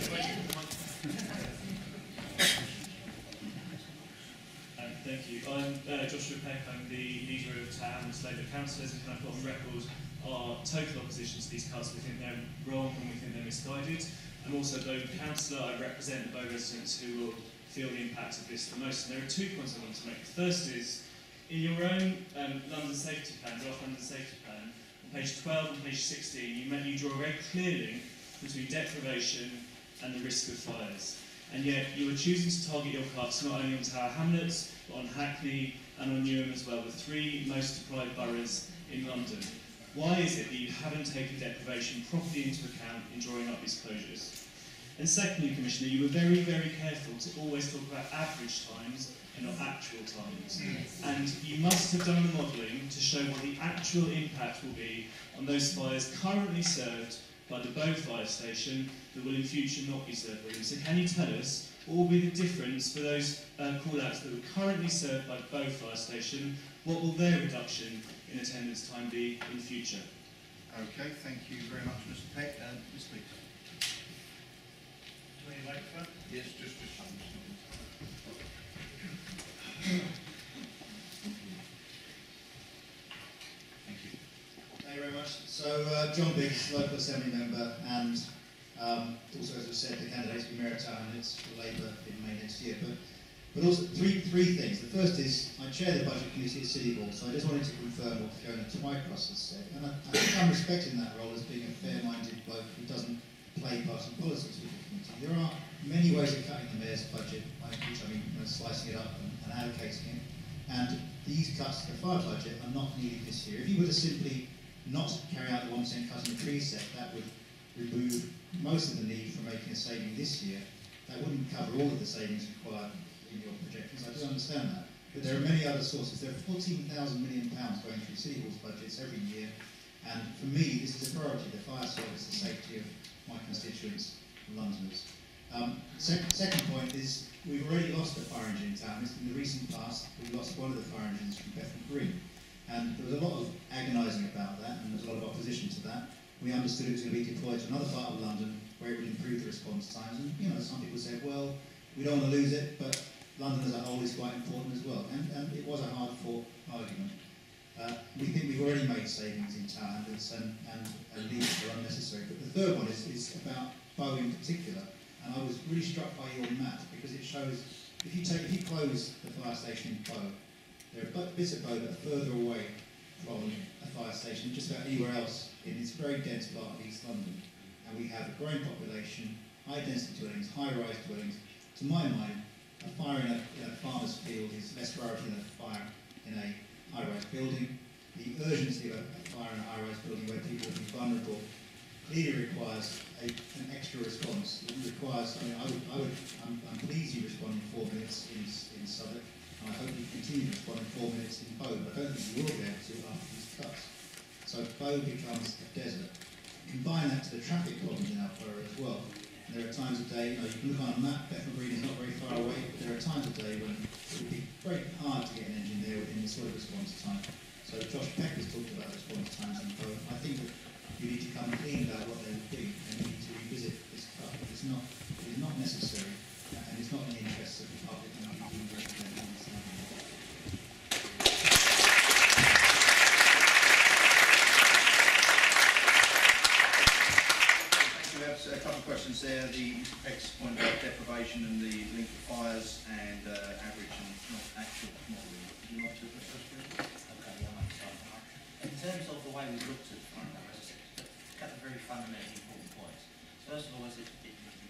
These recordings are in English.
Thank you. I'm Josh Peck. I'm the leader of Hamlets Lead Labour Councillor, and can I put on record our total opposition to these cuts? We think they're wrong and we think they're misguided. I'm also a Bow Councillor. I represent the Bow residents who will feel the impact of this the most. And there are 2 points I want to make. The first is, in your own London Safety Plan, draft London Safety Plan, on page 12 and page 16, you draw a very clear link between deprivation and the risk of fires. And yet you are choosing to target your cuts not only on Tower Hamlets, but on Hackney and on Newham as well, the 3 most deprived boroughs in London. Why is it that you haven't taken deprivation properly into account in drawing up these closures? And secondly, Commissioner, you were very, very careful to always talk about average times and not actual times. And you must have done the modelling to show what the actual impact will be on those fires currently served by the Bow Fire Station that will in future not be served by them. So can you tell us what will be the difference for those call-outs that were currently served by the Bow Fire Station? What will their reduction in attendance time be in the future? Okay, thank you very much, Mr. Peck. Ms. Leeds. Do you like that? Yes, just Thank you. Thank you very much. So, John Biggs, local assembly member, and also, as I said, the candidates for Mayor of Tower Hamlets for Labour in May next year. But also three things. The first is I chair the budget committee at City Hall, so I just wanted to confirm what Fiona Twycross has said. And I think I'm respecting that role as being a fair-minded bloke who doesn't play party politics with the committee. There are many ways of cutting the mayor's budget, which I mean slicing it up and allocating it. And these cuts to the fire budget are not needed this year. If you were to simply not carry out the 1% cut in the preset, that would remove most of the need for making a saving this year. That wouldn't cover all of the savings required in your projections. I do understand that. But there are many other sources. There are £14,000 million going through City Hall's budgets every year. And for me, this is a priority, the fire service, the safety of my constituents, Londoners. Second point is we've already lost a fire engine in town. In the recent past, we lost one of the fire engines from Bethnal Green. And there was a lot of agonising about that, and there was a lot of opposition to that. We understood it was going to be deployed to another part of London where it would improve the response times. And, you know, some people said, well, we don't want to lose it, but London as a whole is quite important as well. And it was a hard-fought argument. We think we've already made savings in Tower Hamlets and leaves are unnecessary. But the third one is about Bow in particular. And I was really struck by your map because it shows if you close the fire station in Bow, there are bits of Bow that are further away from a fire station than just about anywhere else in this very dense part of East London. And we have a growing population, high density dwellings, high-rise dwellings. To my mind, a fire in a farmer's field is less priority than a fire in a high-rise building. The urgency of a fire in a high-rise building where people will be vulnerable clearly requires an extra response. It requires, I mean, I'm pleased you respond in 4 minutes in Southwark, and I hope you continue to respond in 4 minutes in Bow, but I don't think you will be able to after these cuts. So Bow becomes a desert. Combine that to the traffic problems in our borough as well. And there are times of day, you can look on a map, Bethnal Green is not very far away, but there are times of day when it would be very hard to get an engine there within this sort of response time. So Josh Peck has talked about response times in Bow. I think that you need to come clean about what they would be, and you need to revisit this cut. It is not necessary, and it's not in the interests of the public, and you do represent them. We have a couple of questions there. The Mr. Peck's point about deprivation and the link of fires and average and not actual modelling. Would you like to address those, please? Okay, yeah, in terms of the way we looked at a couple of very fundamentally important points. First of all, is it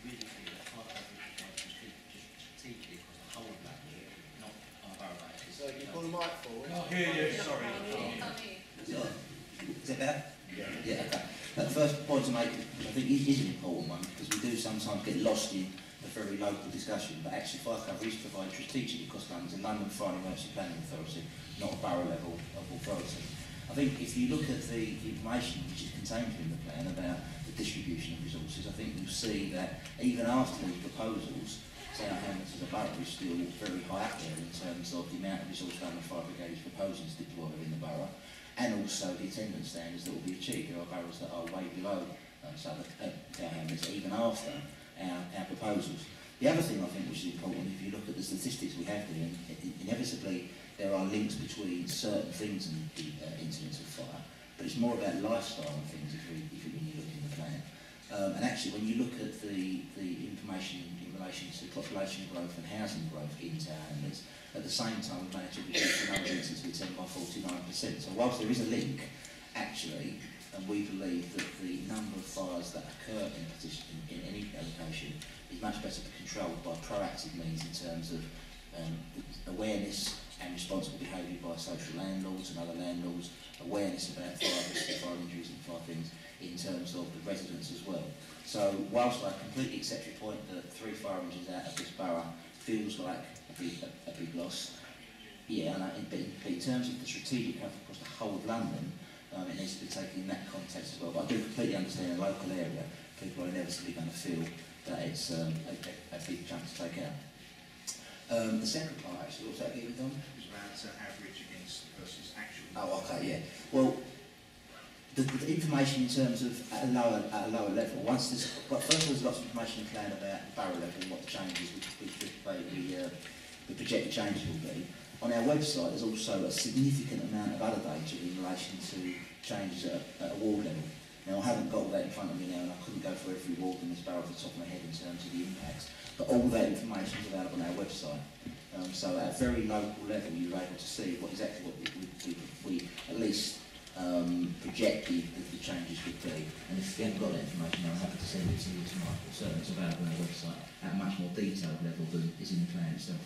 really feel that fire coverage is just strategically across the whole of London, not on a borough basis. So you pull the mic forward. Can't hear you, sorry. Is it better? Yeah, okay. The first point to make, I think, is an important one, because we do sometimes get lost in a very local discussion, but actually fire coverage is provided strategically across London, and London Fire and Emergency Planning Authority, not a borough level of authority. I think if you look at the information which is contained in the plan about the distribution of resources, I think you'll see that even after these proposals, Tower Hamlets as a borough is still very high up there in terms of the amount of resource London Fire Brigade is proposing to deploy in the borough, and also the attendance standards that will be achieved. There are boroughs that are way below Tower Hamlets even after our proposals. The other thing I think which is important, if you look at the statistics we have here, inevitably there are links between certain things and the incidents of fire, but it's more about lifestyle and things when you look in the plan. And actually, when you look at the information in relation to population growth and housing growth in Tower Hamlets, at the same time we managed to reduce the number of incidents of attend by 49%. So whilst there is a link, actually, and we believe that the number of fires that occur in any location is much better controlled by proactive means in terms of awareness and responsible behaviour by social landlords and other landlords, awareness about fire risks, fire injuries and fire things in terms of the residents as well. So whilst I completely accept your point that 3 fire engines out of this borough feels like a big loss, yeah, but in terms of the strategic cover across the whole of London, it needs to be taken in that context as well. But I do completely understand in a local area, people are inevitably going to feel that it's a big chunk to take out. The second part, actually, what was that again, Dom? It was about average against versus actual. Oh, okay, yeah. Well, the information in terms of at a lower level. First of all, there's lots of information in the plan about the borough level and what the changes the projected changes will be. On our website, there's also a significant amount of other data in relation to changes at a ward level. Now, I haven't got all that in front of me now, and I couldn't go through every ward in this borough off the top of my head in terms of the impacts, but all that information is available on our website. So at a very local level, you're able to see exactly what we at least project the changes would be. And if you haven't got that information, I'm happy to send it to you tonight. But certainly it's available on our website at a much more detailed level than is in the plan itself.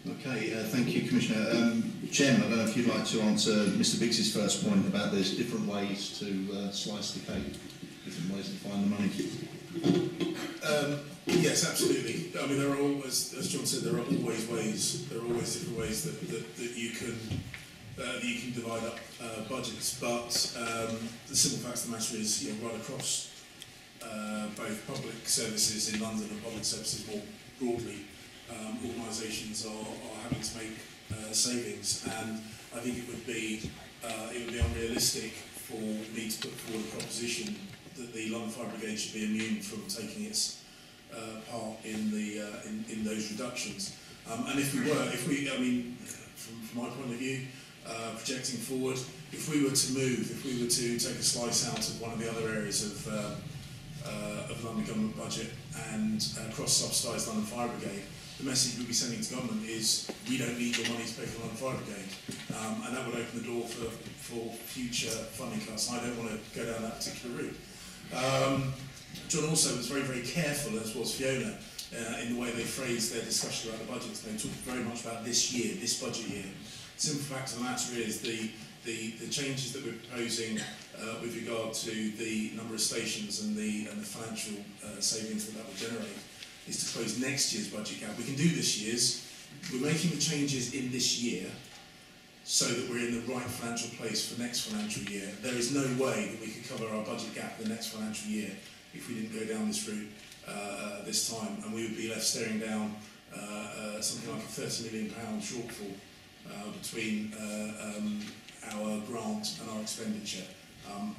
Okay, thank you, Commissioner. Chairman, I don't know if you'd like to answer Mr Biggs's first point about there's different ways to slice the cake, different ways to find the money. Yes, absolutely. I mean, there are always, as John said, there are always different ways that you can divide up budgets. But the simple fact of the matter is, right across both public services in London and public services more broadly, organisations are having to make savings, and I think it would be unrealistic for me to put forward a proposition that the London Fire Brigade should be immune from taking its part in those reductions. And if we, from my point of view, projecting forward, if we were to take a slice out of one of the other areas of London Government budget and cross-subsidise London Fire Brigade, the message we'll be sending to government is we don't need your money to pay for London Fire Brigade, and that would open the door for future funding cuts. And I don't want to go down that particular route. John also was very, very careful, as was Fiona, in the way they phrased their discussion about the budgets. They talked very much about this year, this budget year. The simple fact of the matter is the changes that we're proposing with regard to the number of stations and the financial savings that will generate is to close next year's budget gap. We can do this year's. We're making the changes in this year so that we're in the right financial place for next financial year. There is no way that we could cover our budget gap the next financial year if we didn't go down this route this time, and we would be left staring down something like a £30 million shortfall between our grant and our expenditure,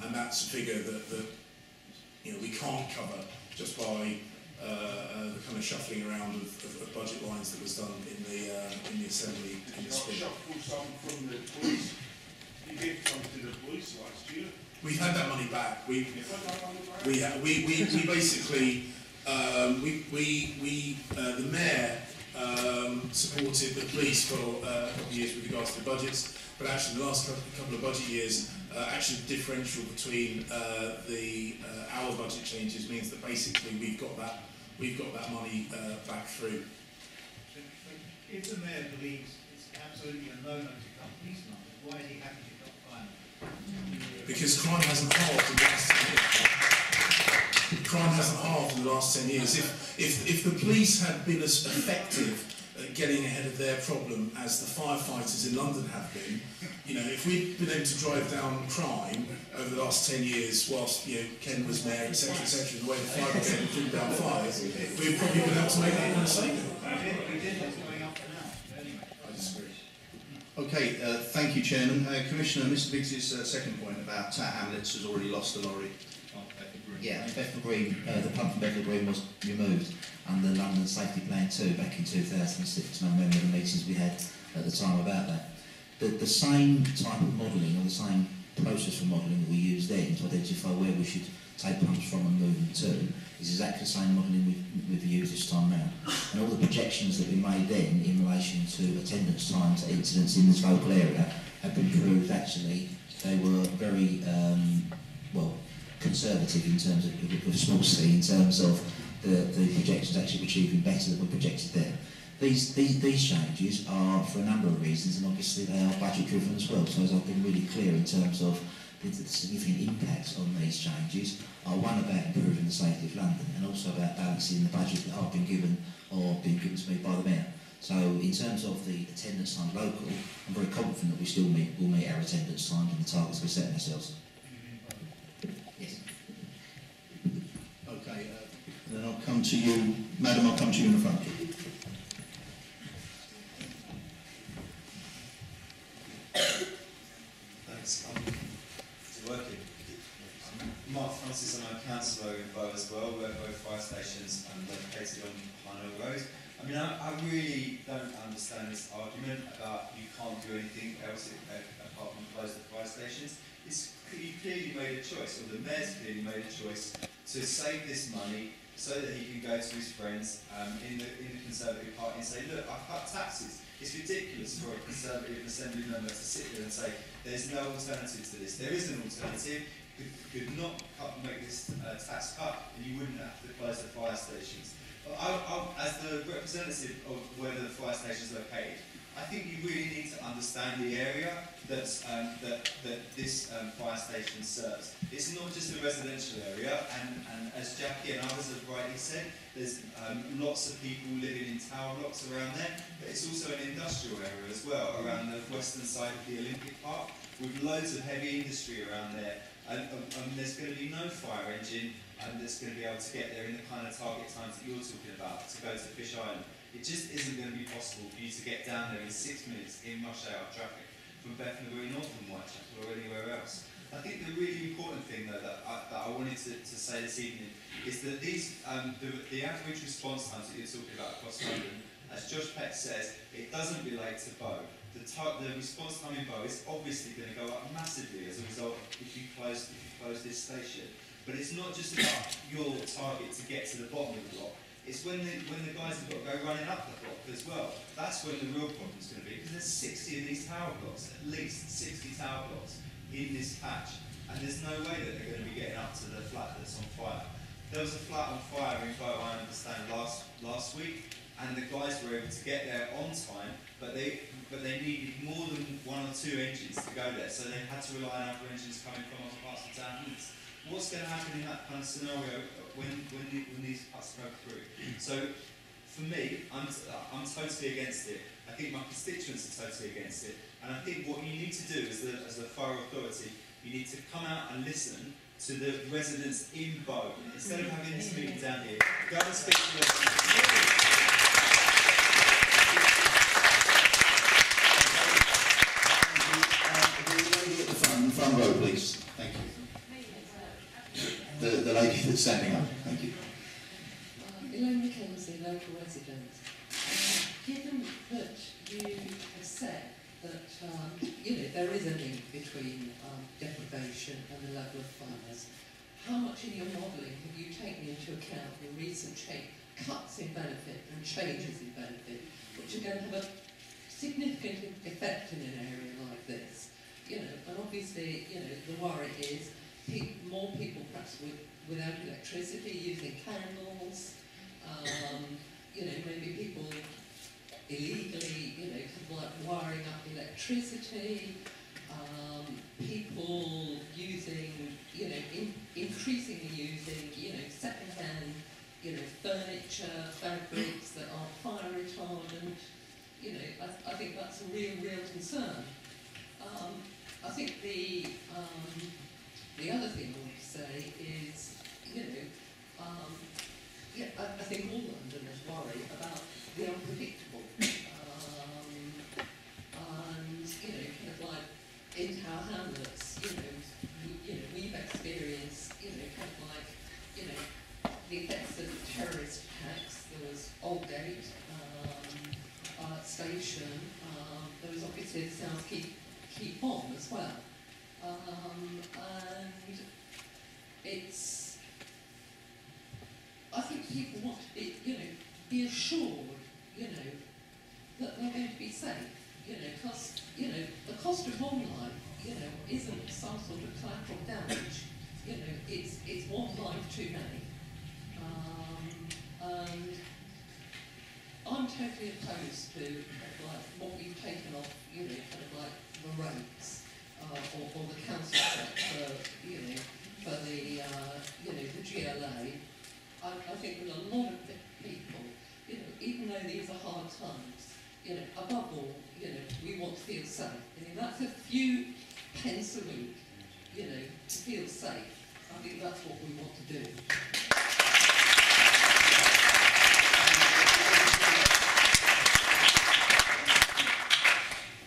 and that's a figure that we can't cover just by the kind of shuffling around of budget lines that was done in the Assembly in the spring. Shuffle some from the police. You gave some to the police last year. We've had that money back. We basically the mayor supported the police for a couple of years with regards to the budgets, but actually the last couple of budget years, actually the differential between our budget changes means that basically we've got that money back through. If the mayor believes it's absolutely a no-no to cut police numbers, why is he happy to cut crime? Because crime hasn't halved in the last 10 years. Crime hasn't halved in the last 10 years. If the police had been as effective at getting ahead of their problem as the firefighters in London have been, if we'd been able to drive down crime over the last 10 years whilst Ken was mayor, etc., etc., the way the fire brigade had driven down fires, we'd probably been able to make that kind of saving. I disagree. Okay, thank you, Chairman. Commissioner, Mr Biggs's second point about Tower Hamlets has already lost the lorry. I agree. Yeah, I mean, Bethnal Green, the pump from Bethnal Green was removed under the London Safety Plan 2 back in 2006, and I remember the meetings we had at the time about that. The same type of modelling, or the same process for modelling that we used then to identify where we should take pumps from and move them to, is exactly the same modelling we've used this time round. And all the projections that we made then in relation to attendance times, incidents in this local area, have been proved actually they were very, well, conservative in terms of small c, in terms of the projections actually achieving better than we projected there. These changes are for a number of reasons, and obviously they are budget driven as well. So as I've been really clear in terms of the significant impacts on these changes, are one about improving the safety of London, and also about balancing the budget that I've been given or been given to me by the Mayor. So in terms of the attendance time local, I'm very confident that we'll meet our attendance times and the targets we're setting ourselves. Yes. Okay, then I'll come to you, Madam, I'll come to you in the front. Thanks. To working. Mark Francis, I'm a councillor in Boroughs as well. We work both fire stations and located on Harnow Road. I mean, I really don't understand this argument about you can't do anything else apart from close the fire stations. You clearly made a choice, or the Mayor's clearly made a choice, to save this money so that he can go to his friends in the Conservative Party and say, look, I've cut taxes. It's ridiculous for a Conservative Assembly member to sit there and say, there's no alternative to this. There is an alternative. You could not make this tax cut, and you wouldn't have to close the fire stations. As the representative of where the fire station is located, I think you really need to understand the area that this fire station serves. It's not just a residential area, and as Jackie and others have rightly said, there's lots of people living in tower blocks around there, but it's also an industrial area as well, around the western side of the Olympic Park, with loads of heavy industry around there. And there's going to be no fire engine that's going to be able to get there in the kind of target times that you're talking about to go to Fish Island. It just isn't going to be possible for you to get down there in 6 minutes in rush hour traffic from Bethnal Green or from Whitechapel or anywhere else. I think the really important thing though that I wanted to say this evening is that these the average response times that you're talking about across London, as Josh Peck says, it doesn't relate to Bow. The response time in Bow is obviously going to go up massively as a result if you close this station. But it's not just about your target to get to the bottom of the block. It's when the guys have got to go running up the block as well. That's when the real problem's going to be, because there's 60 of these tower blocks, at least 60 tower blocks in this patch, and there's no way that they're going to be getting up to the flat that's on fire. There was a flat on fire in Bow, I understand, last week, and the guys were able to get there on time, but they needed more than 1 or 2 engines to go there, so they had to rely on other engines coming from other parts of town. What's going to happen in that kind of scenario when these cuts go through? So, for me, I'm totally against it. I think my constituents are totally against it, and I think what you need to do as the Borough Authority, you need to come out and listen to the residents in Bow. Instead of having this meeting down here, go and speak to residents. Front row, please. Thank you. The lady that's standing up. Thank you. Elaine Mackenzie, local resident. Given that you have said that there is a link between deprivation and the level of fires, how much in your modelling have you taken into account the recent cuts in benefit and changes in benefit, which are going to have a significant effect in an area like this? And obviously, the worry is more people perhaps without electricity, using candles, maybe people illegally, kind of like wiring up electricity, people using, increasingly using, second-hand, furniture, fabrics that are fire retardant. I think that's a real concern. I think the other thing I want to say is, I think all Londoners worry about the unpredictable. And, kind of like in Tower Hamlets, we've experienced, kind of like Aldgate station, those operatives now keep on as well. And it's, I think people want to be, be assured, that they're going to be safe, because, the cost of one life, isn't some sort of collateral damage, it's one life too many. And I'm totally opposed to like what we've taken off, kind of like the rates or the council set for, for the, the GLA. I think that a lot of people, even though these are hard times, above all, we want to feel safe. That's a few pence a week, to feel safe. I think that's what we want to do.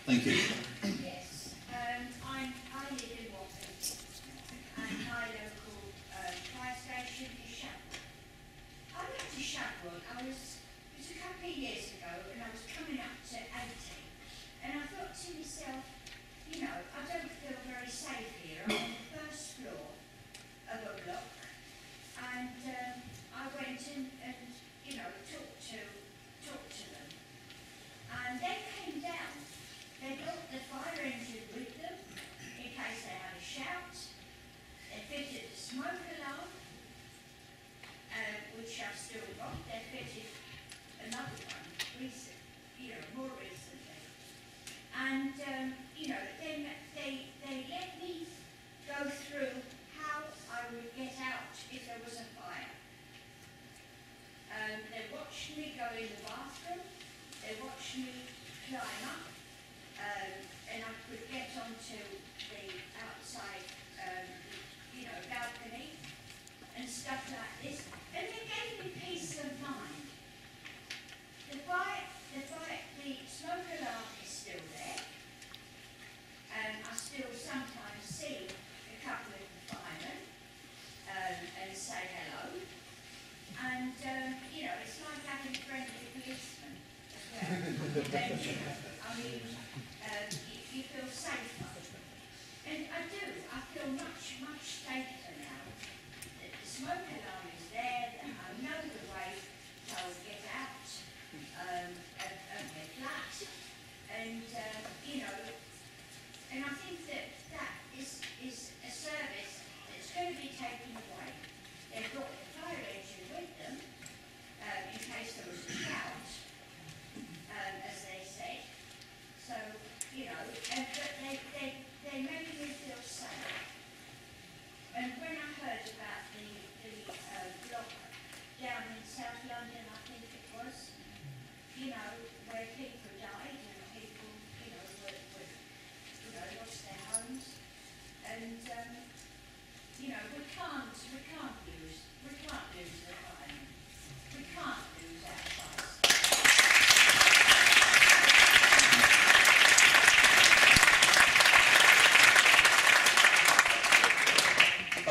Thank you. Yes, I live in Watford, and my local fire station is Shadwell. I went to Shadwell, it was a couple of years ago, and I was coming up to 80, and I thought to myself, I don't feel very safe here. I'm on the first floor of a block, and I went in and, talked to them, and they came down. They brought the fire engine with them in case they had a shout. They fitted the smoke alarm, which I've still got. They fitted another one more recently. And then they let me go through how I would get out if there was a fire. They watched me go in the bathroom. They watched me climb up. And I could get onto the outside, balcony and stuff like this. And they gave me peace of mind. The smoke alarm is still there. I still sometimes see a couple of the firemen and say hello. And, it's like having friendly policemen as well. And, you feel safer. And I feel much, much safer now. That the smoke alarm is there, that I know the way I will get out of my flat. And, and I think that is a service that's going to be taken away. They've got the fire engine with them, in case there was a shout, as they said. So, but they made me feel safe. And when I heard about the block down in South London, I think it was, where people died and people, lost their homes. And, we can't lose the firemen. We can't lose our fire.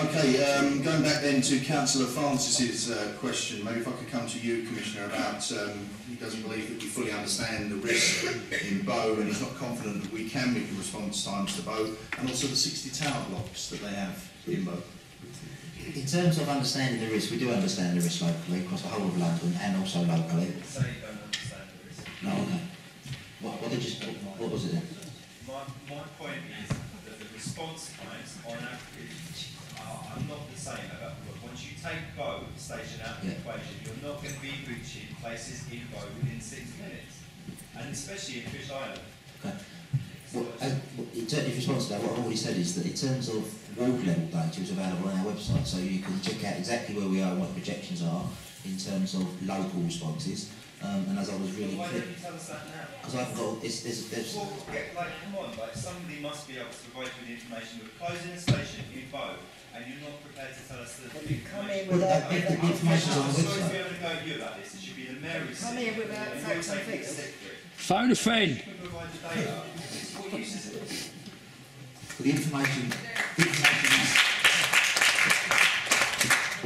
Okay, going back then to Councillor Francis's question, maybe if I could come to you, Commissioner, about he doesn't believe that we fully understand the risk in Bow, and he's not confident that we can meet the response times to Bow, and also the 60 tower blocks that they have in Bow. In terms of understanding the risk, we do understand the risk locally across the whole of London and also locally. So you don't understand the risk. No, okay. What was it then? My point is that the response times on average are not the same. Once you take Bow station out of the equation, you're not going to be reaching places in Bow within 6 minutes, and especially in Fish Island. Okay. Well, in response to that, what I've already said is that in terms of ward level data is available on our website, so you can check out exactly where we are and what the projections are in terms of local responses. And as I was really Why clear, don't you tell us that now? because I've got there's Well, come on, somebody must be able to provide you with information. We're closing a station in Bow, and you're not prepared to tell us the information. the information's on the I'm sorry to website. be able to go at you about this. It should be the Mary's. Come here without facts and figures. Phone a friend. You can provide the data. What use is it? The information is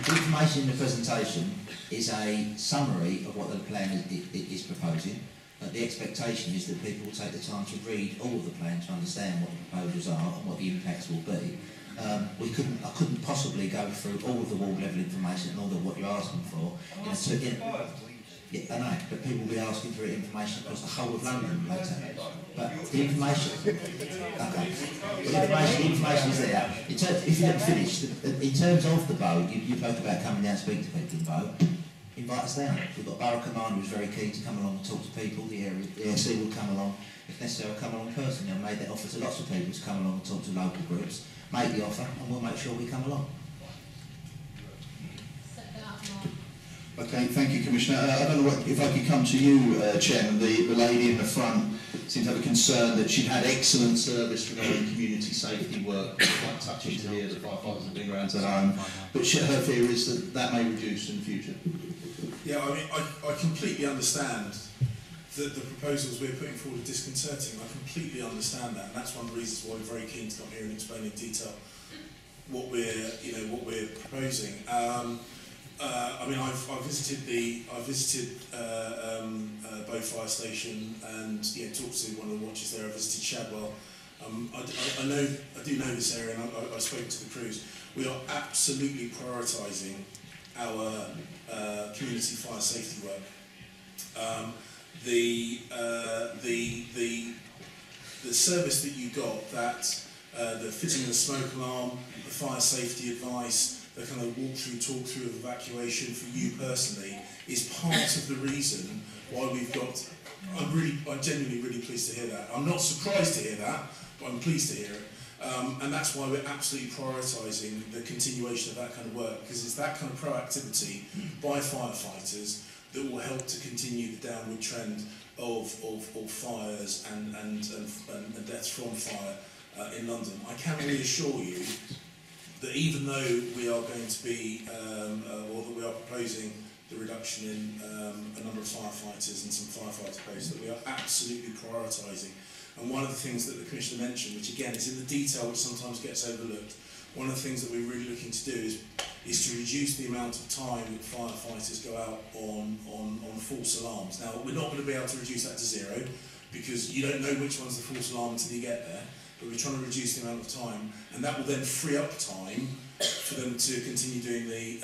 The information in the presentation is a summary of what the plan is proposing. But the expectation is that people will take the time to read all of the plan to understand what the proposals are and what the impacts will be. I couldn't possibly go through all of the ward level information and all of what you're asking for. Yeah, I know, but people will be asking for information across the whole of London later. But the information, okay. The information is there. If you haven't finished, in terms of the bow, you spoke about coming down and speaking to people in bow. Invite us down. We've got Borough Commander who's very keen to come along and talk to people. The ASC will come along. If necessary, I'll come along personally. I've made that offer to lots of people to come along and talk to local groups. Make the offer and we'll make sure we come along. Okay, thank you, Commissioner. I don't know if I could come to you, Chairman. The lady in the front seemed to have a concern that she'd had excellent service regarding community safety work. It's quite touching to hear that firefighters have been around to home. But her fear is that that may reduce in the future. Yeah, I mean, I completely understand that the proposals we're putting forward are disconcerting. I completely understand that, and that's one of the reasons why we're very keen to come here and explain in detail what we're proposing. I mean, I've visited Bow Fire Station and talked to one of the watches there. I visited Shadwell. I do know this area, and I spoke to the crews. We are absolutely prioritising our community fire safety work. The service that you got, the fitting of the smoke alarm, the fire safety advice, the kind of talk through of evacuation for you personally, is part of the reason why we've got. I'm genuinely really pleased to hear that. I'm not surprised to hear that, but I'm pleased to hear it. And that's why we're absolutely prioritising the continuation of that kind of work, because it's that kind of proactivity by firefighters that will help to continue the downward trend of fires and deaths from fire in London. I can reassure you that even though we are going to be, or that we are proposing the reduction in a number of firefighters and some firefighter posts, that we are absolutely prioritising. And one of the things that the Commissioner mentioned, which again is in the detail which sometimes gets overlooked, one of the things that we're really looking to do is to reduce the amount of time that firefighters go out on false alarms. Now, we're not going to be able to reduce that to zero, because you don't know which one's the false alarm until you get there, but we're trying to reduce the amount of time, and that will then free up time for them to continue doing the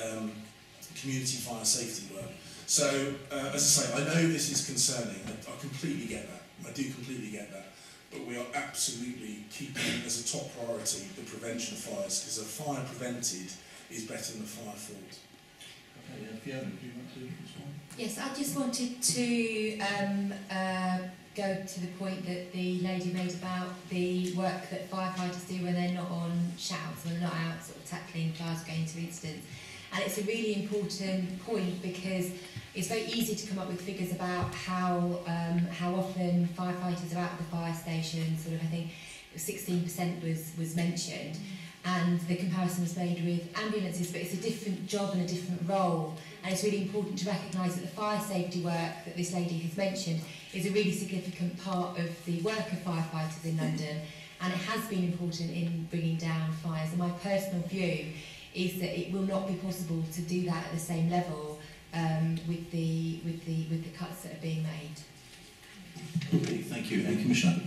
community fire safety work. So, as I say, I know this is concerning. I completely get that. I do completely get that. But we are absolutely keeping as a top priority the prevention of fires, because a fire prevented is better than a fire fought. Okay, Fiona, do you want to respond? Yes, I just wanted to go to the point that the lady made about the work that firefighters do when they're not on shouts, when they're not out sort of tackling cars going to incidents. And it's a really important point, because it's very easy to come up with figures about how often firefighters are out of the fire station. Sort of, I think 16% was mentioned, and the comparison was made with ambulances, but it's a different job and a different role, and it's really important to recognise that the fire safety work that this lady has mentioned is a really significant part of the work of firefighters in London, and it has been important in bringing down fires. And my personal view is that it will not be possible to do that at the same level with the cuts that are being made. Okay, thank you. And Commissioner?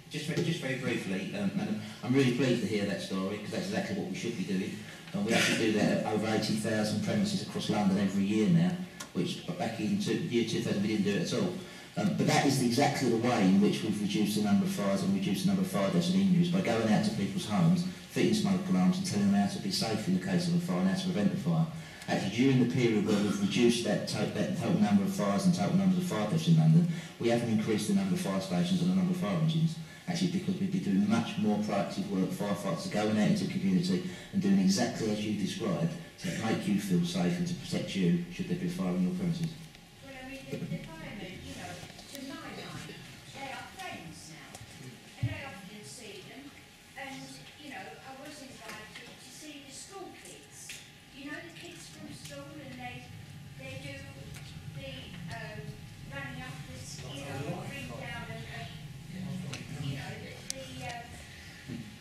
Just very briefly, Madam, I'm really pleased to hear that story, because that's exactly what we should be doing. And we actually do that at over 80,000 premises across London every year now, which back in year 2000 we didn't do it at all. But that is exactly the way in which we've reduced the number of fires and reduced the number of fire deaths and injuries, by going out to people's homes, fitting smoke alarms and telling them how to be safe in the case of a fire and how to prevent the fire. Actually, during the period where we've reduced that total number of fires and total numbers of fire deaths in London, we haven't increased the number of fire stations and the number of fire engines. Actually, because we've been doing much more proactive work, firefighters are going out into the community and doing exactly as you described, to make you feel safe and to protect you should there be a fire on your premises. Well, I mean, the firemen, you know, to my mind, they are friends now, and I often see them, and, you know, I was invited to see the school kids. You know, the kids from school, and they do the running up this, you know, bring down you know,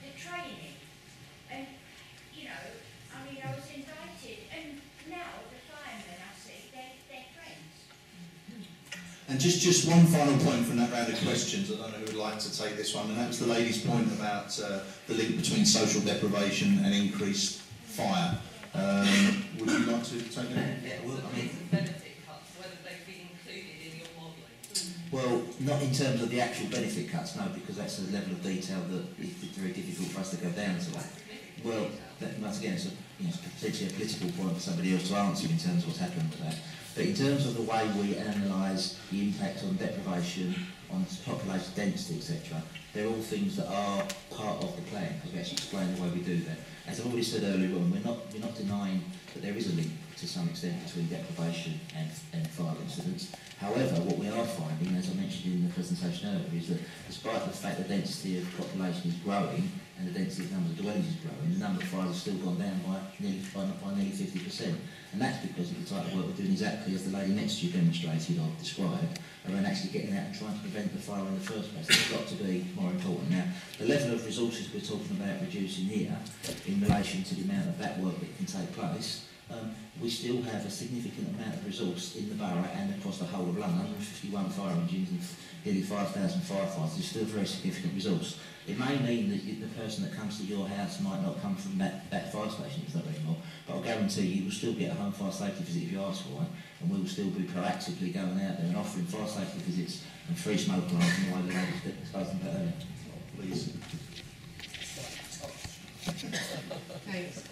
the training. And, you know, I mean, I was invited, and And just one final point from that round of questions. I don't know who would like to take this one, and that was the lady's point about the link between social deprivation and increased fire. Would you like to take that? Yeah, well, I mean, benefit cuts, whether they've been included in your modelling. well, not in terms of the actual benefit cuts, no, because that's a level of detail that it's very difficult for us to go down to. Well, once again, it's potentially a political point for somebody else to answer in terms of what's happened with that. But in terms of the way we analyse the impact on deprivation, on population density, etc., they're all things that are part of the plan, because we actually explain the way we do that. As I've already said earlier on, we're not denying that there is a link to some extent between deprivation and fire incidents. However, what we are finding, as I mentioned in the presentation earlier, is that despite the fact the density of population is growing and the density of numbers of dwellings is growing, the number of fires has still gone down by nearly 50%. And that's because of the type of work we're doing, exactly as the lady next to you demonstrated or described, around actually getting out and trying to prevent the fire in the first place. It's got to be more important. Now, the level of resources we're talking about reducing here, in relation to the amount of that work that can take place, we still have a significant amount of resource in the borough and across the whole of London. 151 fire engines and nearly 5,000 firefighters is still a very significant resource. It may mean that the person that comes to your house might not come from that fire station, if not anymore, but I'll guarantee you will still get a home fire safety visit if you ask for one, and we will still be proactively going out there and offering fire safety visits and free smoke alarms in the way the ladies spoken about earlier. Please. Thanks.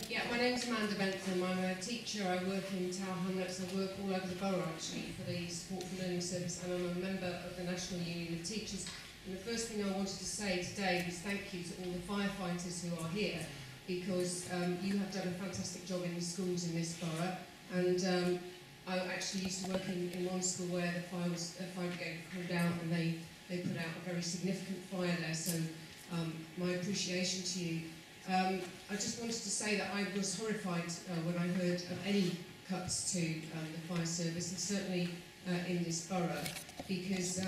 Yeah, my name's Amanda Bentham. I'm a teacher. I work in Tower Hamlets. I work all over the borough actually for the Support for Learning Service, and I'm a member of the National Union of Teachers. And the first thing I wanted to say today was thank you to all the firefighters who are here, because you have done a fantastic job in the schools in this borough. And I actually used to work in one school where the fire brigade called out, and they put out a very significant fire there. So my appreciation to you. I just wanted to say that I was horrified when I heard of any cuts to the fire service, and certainly in this borough, because,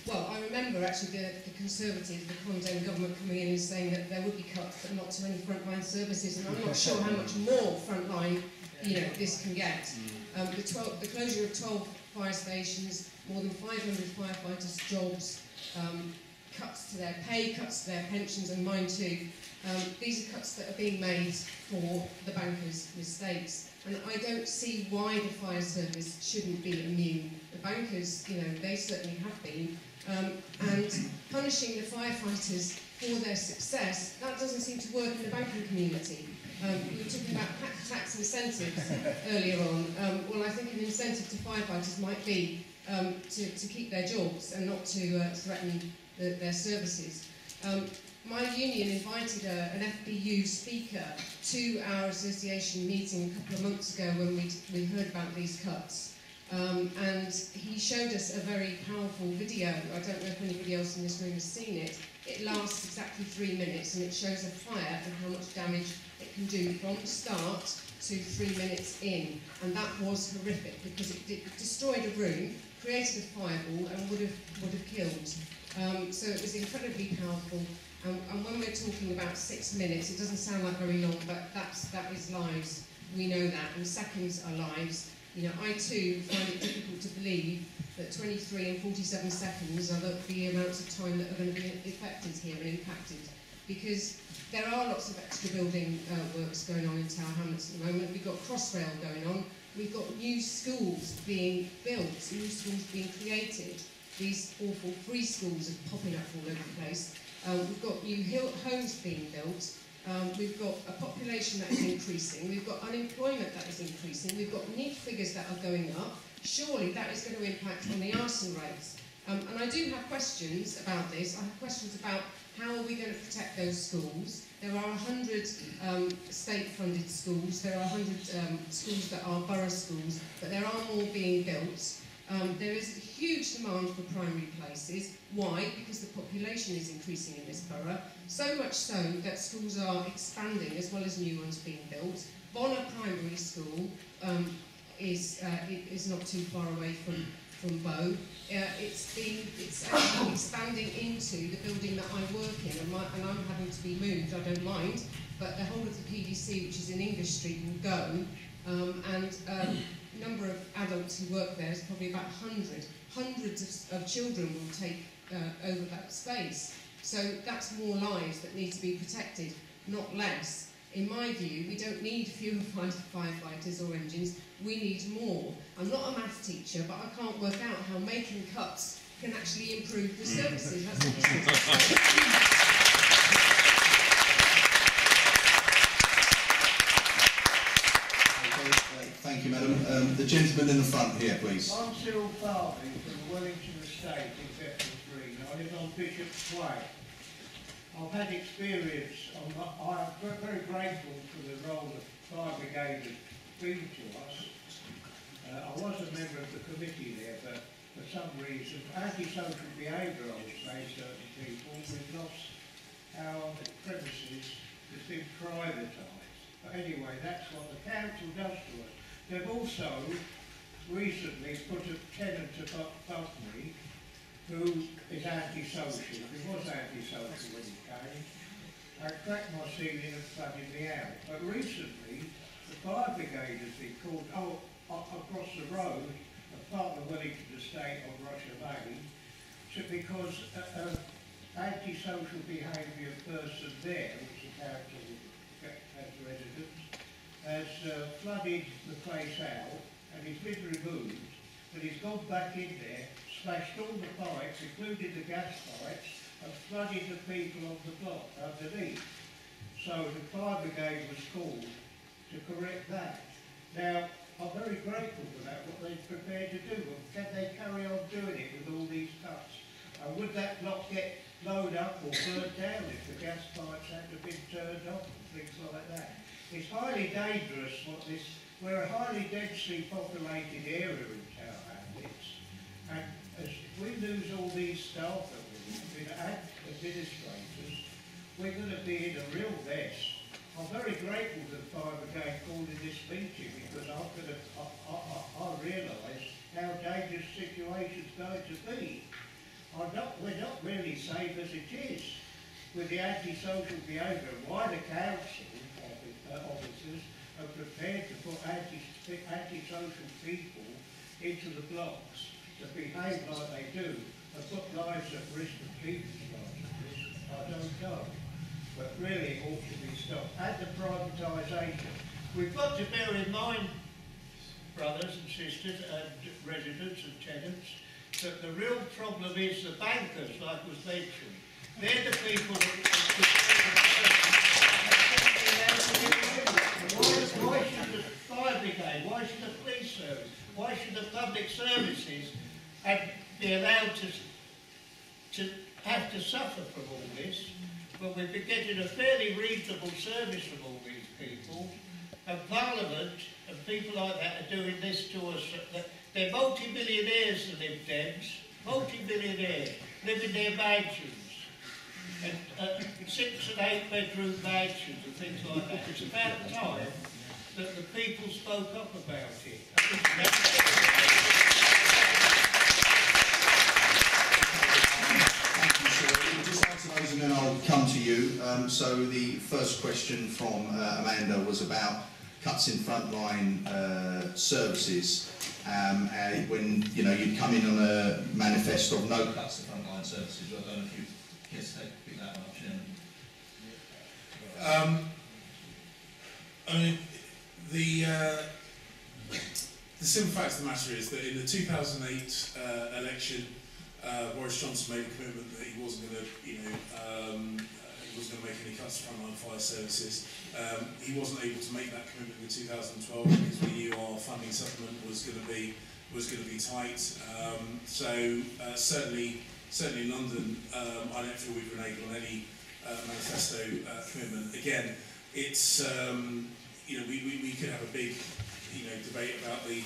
well, I remember actually the Conservatives, the Condemned government coming in and saying that there would be cuts, but not to any frontline services, and I'm not sure how much more frontline, this can get. The closure of 12 fire stations, more than 500 firefighters' jobs, cuts to their pay, cuts to their pensions, and mine too. These are cuts that are being made for the bankers' mistakes. And I don't see why the fire service shouldn't be immune. The bankers, they certainly have been. And punishing the firefighters for their success, that doesn't seem to work in the banking community. We were talking about tax incentives earlier on. Well, I think an incentive to firefighters might be to keep their jobs and not to threaten their services. My union invited an FBU speaker to our association meeting a couple of months ago when we heard about these cuts. And he showed us a very powerful video. I don't know if anybody else in this room has seen it. It lasts exactly 3 minutes, and it shows a fire and how much damage it can do from the start to 3 minutes in. And that was horrific, because it destroyed a room, created a fireball, and would have killed. So it was incredibly powerful. And when we're talking about 6 minutes, it doesn't sound like very long, but that is lives. We know that, and seconds are lives. I too find it difficult to believe that 23 and 47 seconds are the amounts of time that are going to be affected here and impacted, because there are lots of extra building works going on in Tower Hamlets at the moment. We've got Crossrail going on. We've got new schools being built, new schools being created. These awful free schools are popping up all over the place. We've got new homes being built. We've got a population that is increasing. We've got unemployment that is increasing. We've got need figures that are going up. Surely that is going to impact on the arson rates. And I do have questions about this. I have questions about how are we going to protect those schools. There are 100 state-funded schools. There are 100 schools that are borough schools, but there are more being built. There is a huge demand for primary places. Why? Because the population is increasing in this borough. So much so that schools are expanding as well as new ones being built. Bonner Primary School is not too far away from Bow. It's actually expanding into the building that I work in, and I'm having to be moved. I don't mind, but the whole of the PDC, which is in English Street, will go, and number of adults who work there is probably about 100. Hundreds of children will take over that space. So that's more lives that need to be protected, not less. In my view, we don't need fewer firefighters or engines, we need more. I'm not a maths teacher, but I can't work out how making cuts can actually improve the services. That's what it is. Thank you, Madam. The gentleman in the front here, please. I'm Cyril Farley from the Wellington Estate in Bethnal Green. I live on Bishop's Way. I've had experience, I'm very grateful for the role that Fire Brigade has been to us. I was a member of the committee there, but for some reason, antisocial behaviour, I would say, certain people, we've lost our premises, it's been privatised. But anyway, that's what the council does to us. They've also recently put a tenant above me who is antisocial. He was antisocial when he came. I cracked my ceiling and flooded me out. But recently, the fire brigade has been called across the road, a part of the Wellington Estate on Rushnara, because antisocial behaviour person there, which the council has residents, has flooded the place out, and he's been removed, but he's gone back in there, smashed all the pipes, including the gas pipes, and flooded the people on the block underneath. So the fire brigade was called to correct that. Now, I'm very grateful for that, what they're prepared to do. Can they carry on doing it with all these cuts? And would that block get blown up or burnt down if the gas pipes had to be turned off and things like that? It's highly dangerous. We're a highly densely populated area in Tower Hamlets, and as we lose all these staff that we've been administrators, we're going to be in a real mess. I'm very grateful to the Fire Brigade calling this meeting, because I realise how dangerous the situation's going to be. We're not really safe as it is with the antisocial behaviour. Why the council officers are prepared to put antisocial people into the blocks to behave like they do and put lives at risk and people's lives at risk, I don't know. But really it ought to be stopped. And the privatisation. We've got to bear in mind, brothers and sisters and residents and tenants, that the real problem is the bankers, like was mentioned. They're the people why should the fire brigade, why should the police service, why should the public services be allowed to have to suffer from all this? But we've been getting a fairly reasonable service from all these people, and Parliament and people like that are doing this to us. They're multi-millionaires, the Lib Dems, multi-millionaires, live in their mansions, and 6 and 8 bedroom mansions and things like that. It's about time that the people spoke up about it. Just answer those and then I'll come to you. So the first question from Amanda was about cuts in frontline services. When you'd come in on a manifest of no cuts in frontline services. I don't know if you guess that pick that one up, Chairman. I mean, the simple fact of the matter is that in the 2008 election, Boris Johnson made a commitment that he wasn't going to, he wasn't going to make any cuts to frontline fire services. He wasn't able to make that commitment in 2012 because we knew our funding supplement was going to be tight. Certainly in London, I don't feel we've reneged on any manifesto commitment. Again, it's we could have a big debate about the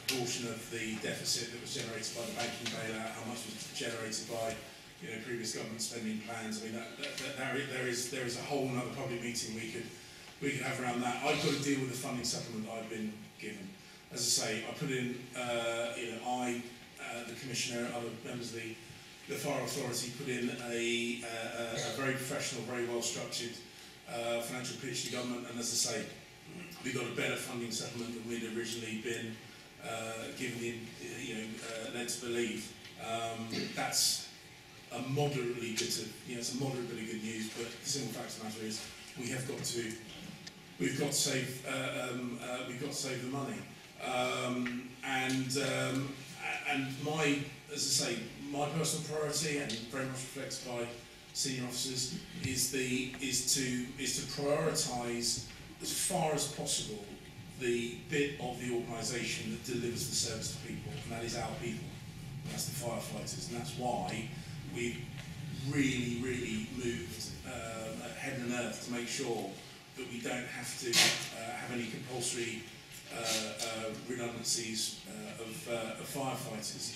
proportion of the deficit that was generated by the banking bailout, how much was generated by previous government spending plans. I mean, there is a whole other public meeting we could have around that. I've got to deal with the funding supplement I've been given. As I say, I put in, the Commissioner, other members of the Fire Authority put in a very professional, very well structured financial pitch to government, and as I say, we got a better funding supplement than we'd originally been given the, led to believe. That's a moderately bit of, it's a moderate bit of good news, but the simple fact of the matter is we've got to save the money. And my, as I say, my personal priority, and very much reflected by senior officers, is to prioritise as far as possible the bit of the organisation that delivers the service to people, and that is our people. That's the firefighters, and that's why we've really moved heaven and earth to make sure that we don't have to have any compulsory redundancies of firefighters.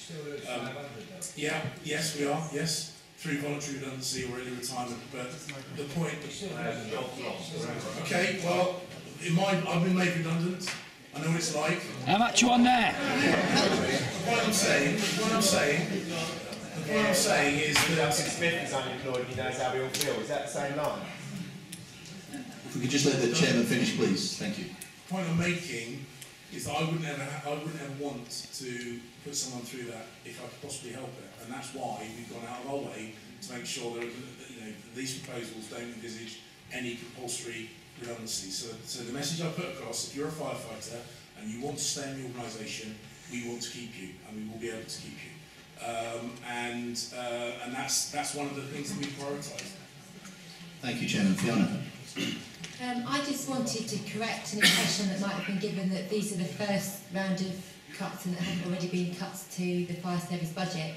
Yes, we are. Yes, through voluntary redundancy or early retirement. But the point. Okay, well, I've been made redundant. I know what it's like. How much you on there? What I'm saying is that Smith is unemployed. He knows how we all feel. Is that the same line? If we could just let the chairman finish, please. Thank you. The point I'm making is that I wouldn't ever want to put someone through that if I could possibly help it, and that's why we've gone out of our way to make sure that these proposals don't envisage any compulsory redundancy. So the message I put across: if you're a firefighter and you want to stay in the organisation, we want to keep you, and we will be able to keep you. And that's one of the things that we prioritise. Thank you, Chairman. Fiona. I just wanted to correct an impression that might have been given that these are the first round of cuts and that haven't already been cuts to the fire service budget.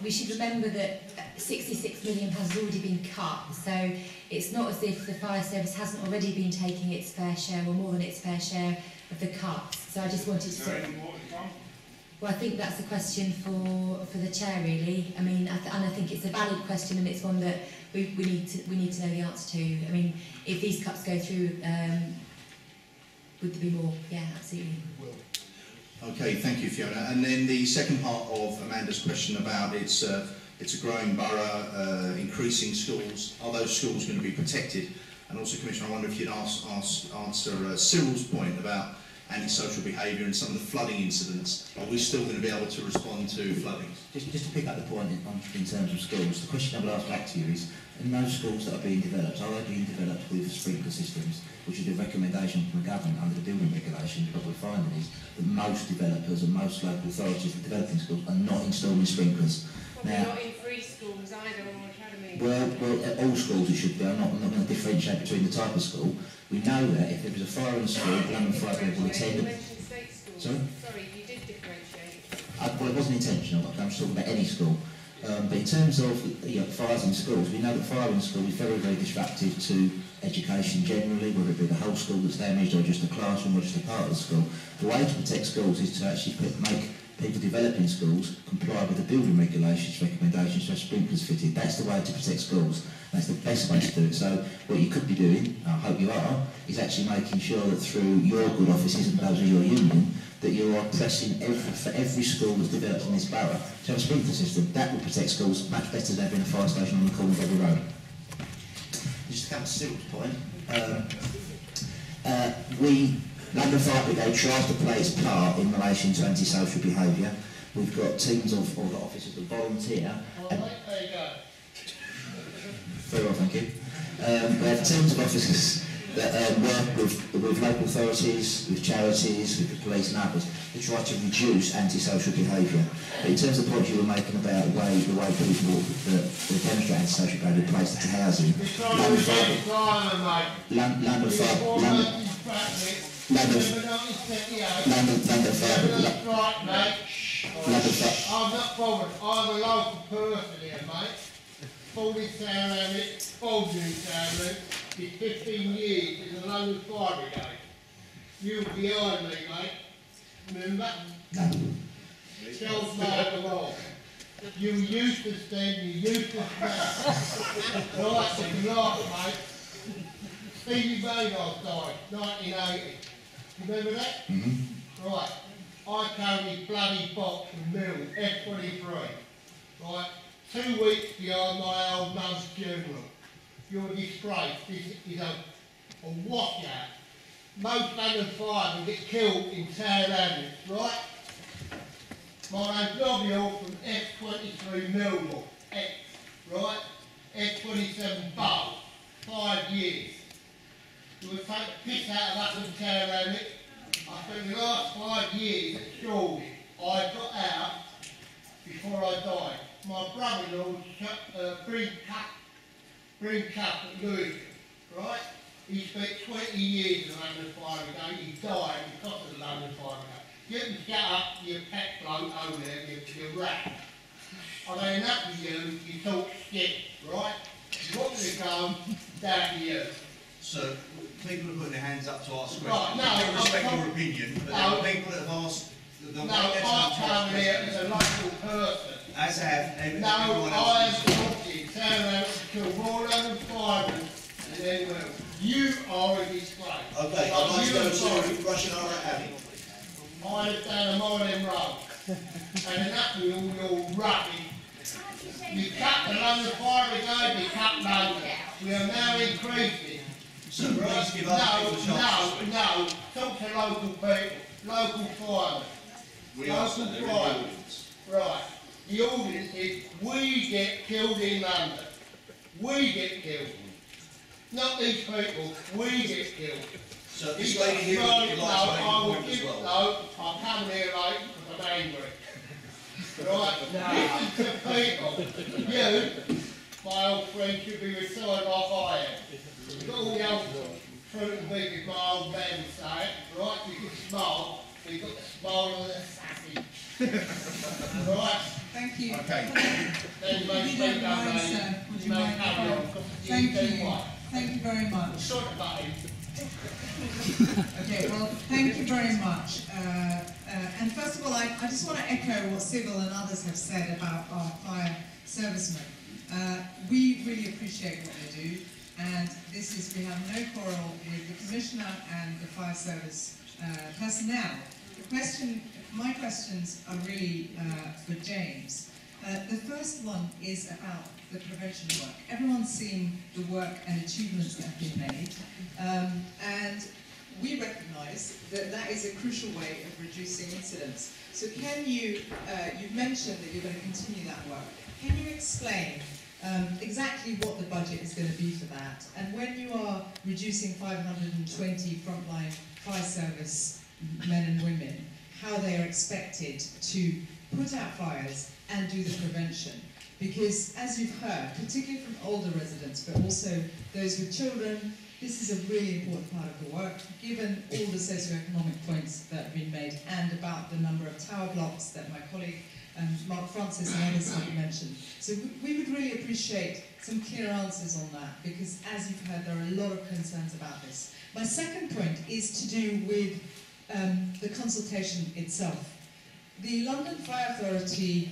We should remember that 66 million has already been cut, so it's not as if the fire service hasn't already been taking its fair share or more than its fair share of the cuts. So I just wanted to... Well, I think that's a question for the chair, really. I mean, and I think it's a valid question, and it's one that we need to know the answer to. I mean, if these cuts go through, would there be more? Yeah, absolutely. Okay, thank you, Fiona. And then the second part of Amanda's question about it's a growing borough, increasing schools. Are those schools going to be protected? And also, Commissioner, I wonder if you'd answer Cyril's point about antisocial behaviour and some of the flooding incidents. Are we still going to be able to respond to flooding? Just to pick up the point in terms of schools, the question I will ask back to you is, in those schools that are being developed, are they being developed with sprinkler systems, which is a recommendation from the government under the building regulations? What we're finding is that most developers and most local authorities that are developing schools are not installing sprinklers. Probably not in free schools either, or academies. Well, at all schools it should be. I'm not going to differentiate between the type of school. We know that if there was a fire in a school, London Fire Brigade will attend. Sorry? Sorry, you did differentiate. Well, it wasn't intentional. I'm just talking about any school. But in terms of fires in schools, we know that fire in school is very, very disruptive to education generally, whether it be the whole school that's damaged or just a classroom or just a part of the school. The way to protect schools is to actually make people developing schools comply with the building regulations recommendations to have sprinklers fitted. That's the way to protect schools. That's the best way to do it. So what you could be doing, I hope you are, is actually making sure that through your good offices and those of your union, that you are pressing for every school that's developed in this borough to have a sprinkler system. That will protect schools much better than having a fire station on the corner of every road. Just to come to Cyril's point, London Fire Brigade tries to play its part in relation to antisocial behaviour. We've got teams of officers that volunteer. There you go. Very well, thank you. We have teams of officers that work with local authorities, with charities, with the police and others to try to reduce antisocial behaviour. But in terms of the point you were making about the way people that demonstrate antisocial behaviour placed into housing, London I'm not bothered. I'm a local person here, mate. 40 Tower Hamlets, Bolton Tower Hamlets, did 15 years in the London Fire Brigade. You were behind me, mate. Remember? No. Charles Martin Law. You were useless then, you're useless now. Right, you can laugh, mate. Stevie Boroughs died, 1980. Remember that? Mm-hmm. Right. I carried bloody box from Mill, F23. Right. 2 weeks behind my old mum's funeral. You're a disgrace. This is a washout. most London firemen get killed in Tower Hamlets, right? My name's Dominic from F23 Millwall, X, right? F27 Bow, 5 years. You would take the piss out of us in Tower Hamlets. I spent the last 5 years at Skeel. I got out before I died. My brother-in-law was Bring Cup at Lewis, right? He spent 20 years in the London Fire Brigade. He died because of the London Fire Brigade. You can shut up, you pet bloke over there, you rat. I mean, enough of you, you talk shit, right? You want me to come, down to you. So, people are putting their hands up to ask questions. Right, no, I respect your opinion, but no, there are people that have asked... No, I'm coming here as a local person. As have everyone No, I else. am talking, turn around to kill more than firemen and anyone else. You are a disgrace. Okay, I'd like to go to Rushnara Abbey. I live down the Morning Road. And enough with all your rubbish. You cut the London Fire Brigade, you cut London. We are now increasing. So please give other people a chance to speak. No, talk to local people, local firemen. We are sir, they're in the audience. Right. The audience is, we get killed in London. We get killed. Not these people, we get killed. So this lady here would like to make a point as well. No, I'm coming here late because I'm angry. Right? Listen to people. You, my old friend, should be retired like I am. You've got all the old fruit and vegan, as my old man would say, right? You can smile, but you've got the smile of the sassy. Right? Thank you. Okay. Then you may If you speak don't up, mind, mate. sir, would you may mind carry on. Thank you. Thank you very much. Sort of button. Okay, well, thank you very much. And first of all, I just want to echo what Sybil and others have said about our fire servicemen. We really appreciate what they do, and we have no quarrel with the Commissioner and the fire service personnel. My questions are really for James. The first one is about the prevention work. Everyone's seen the work and achievements that have been made, and we recognise that that is a crucial way of reducing incidents. So can you, you've mentioned that you're going to continue that work. Can you explain exactly what the budget is going to be for that? And when you are reducing 520 frontline fire service men and women, how they are expected to put out fires and do the prevention? Because, as you've heard, particularly from older residents, but also those with children, this is a really important part of the work, given all the socio-economic points that have been made, and about the number of tower blocks that my colleague Mark Francis and others have mentioned. So we would really appreciate some clear answers on that, because, as you've heard, there are a lot of concerns about this. My second point is to do with the consultation itself. The London Fire Authority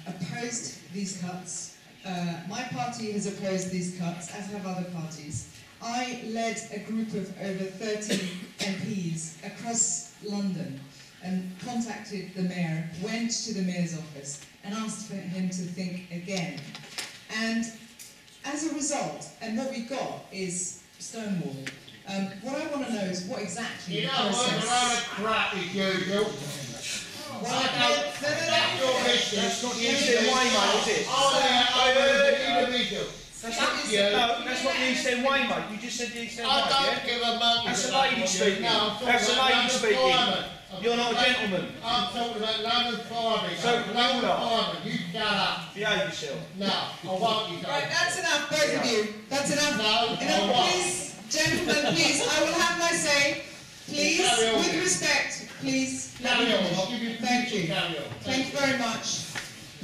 opposed these cuts. My party has opposed these cuts, as have other parties. I led a group of over 30 MPs across London and contacted the mayor, went to the mayor's office and asked for him to think again. And as a result, and what we got is stonewalling. What I want to know is what exactly you the know, process... we're around a crap as usual. That's your mission. That's not you said Waymo, is it? Oh, yeah, individual. That's not the East End way, mate. You just said the East End way, I don't yeah? give a monkey. That's a lady speaking. No, That's a lady speaking. You're not a gentleman. I'm talking about London Fire. So, London Fire, you shut up. Behave yourself. No, I won't, you don't. Right, that's enough, both of you. That's enough. No, Enough, please, gentlemen, please. I will have my say. Please, with respect, please. Carry on. I'll give you Thank you. Carry on. Thank you very much.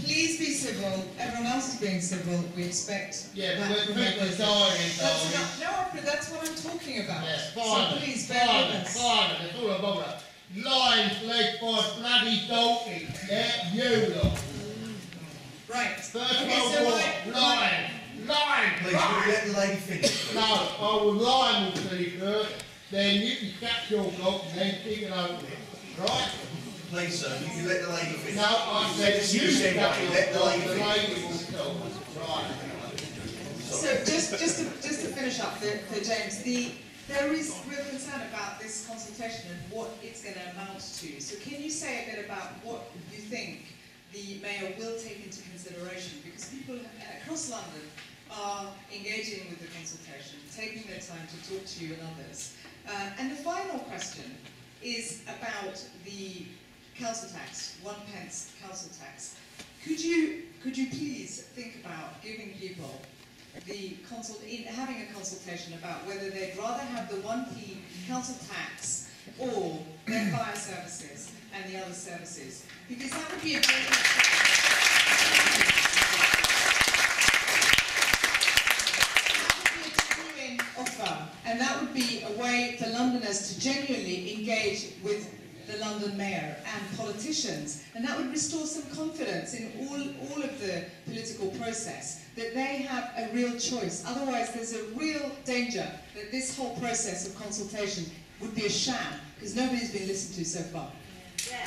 Please be civil. Everyone else is being civil. We expect. Yeah, that but from people are everybody. dying, That's enough. No, but that's what I'm talking about. Yeah, So please, bear with us. Fine, that's all about that. Lines led by bloody donkey. Yeah, you lot. Right. First Okay, World so War. my- Line. Please, will you let the lady finish? No, I will line will finish first, then you can catch your block and then kick it over it. Right? Please, sir, you can let the lady finish. No, I said you said catch your let the block, lady the finish. lady will talk. Right. So just to finish up for James, there is real concern about this consultation and what it's going to amount to. So can you say a bit about what you think the Mayor will take into consideration? Because people across London are engaging with the consultation, taking their time to talk to you and others. And the final question is about the council tax, 1 pence council tax. Could you please think about giving people having a consultation about whether they'd rather have the 1p council tax or their fire services and the other services? Because that would be a genuine offer, and that would be a way for Londoners to genuinely engage with the London Mayor and politicians, and that would restore some confidence in all of the political process, that they have a real choice. Otherwise, there's a real danger that this whole process of consultation would be a sham, because nobody's been listened to so far. Yeah.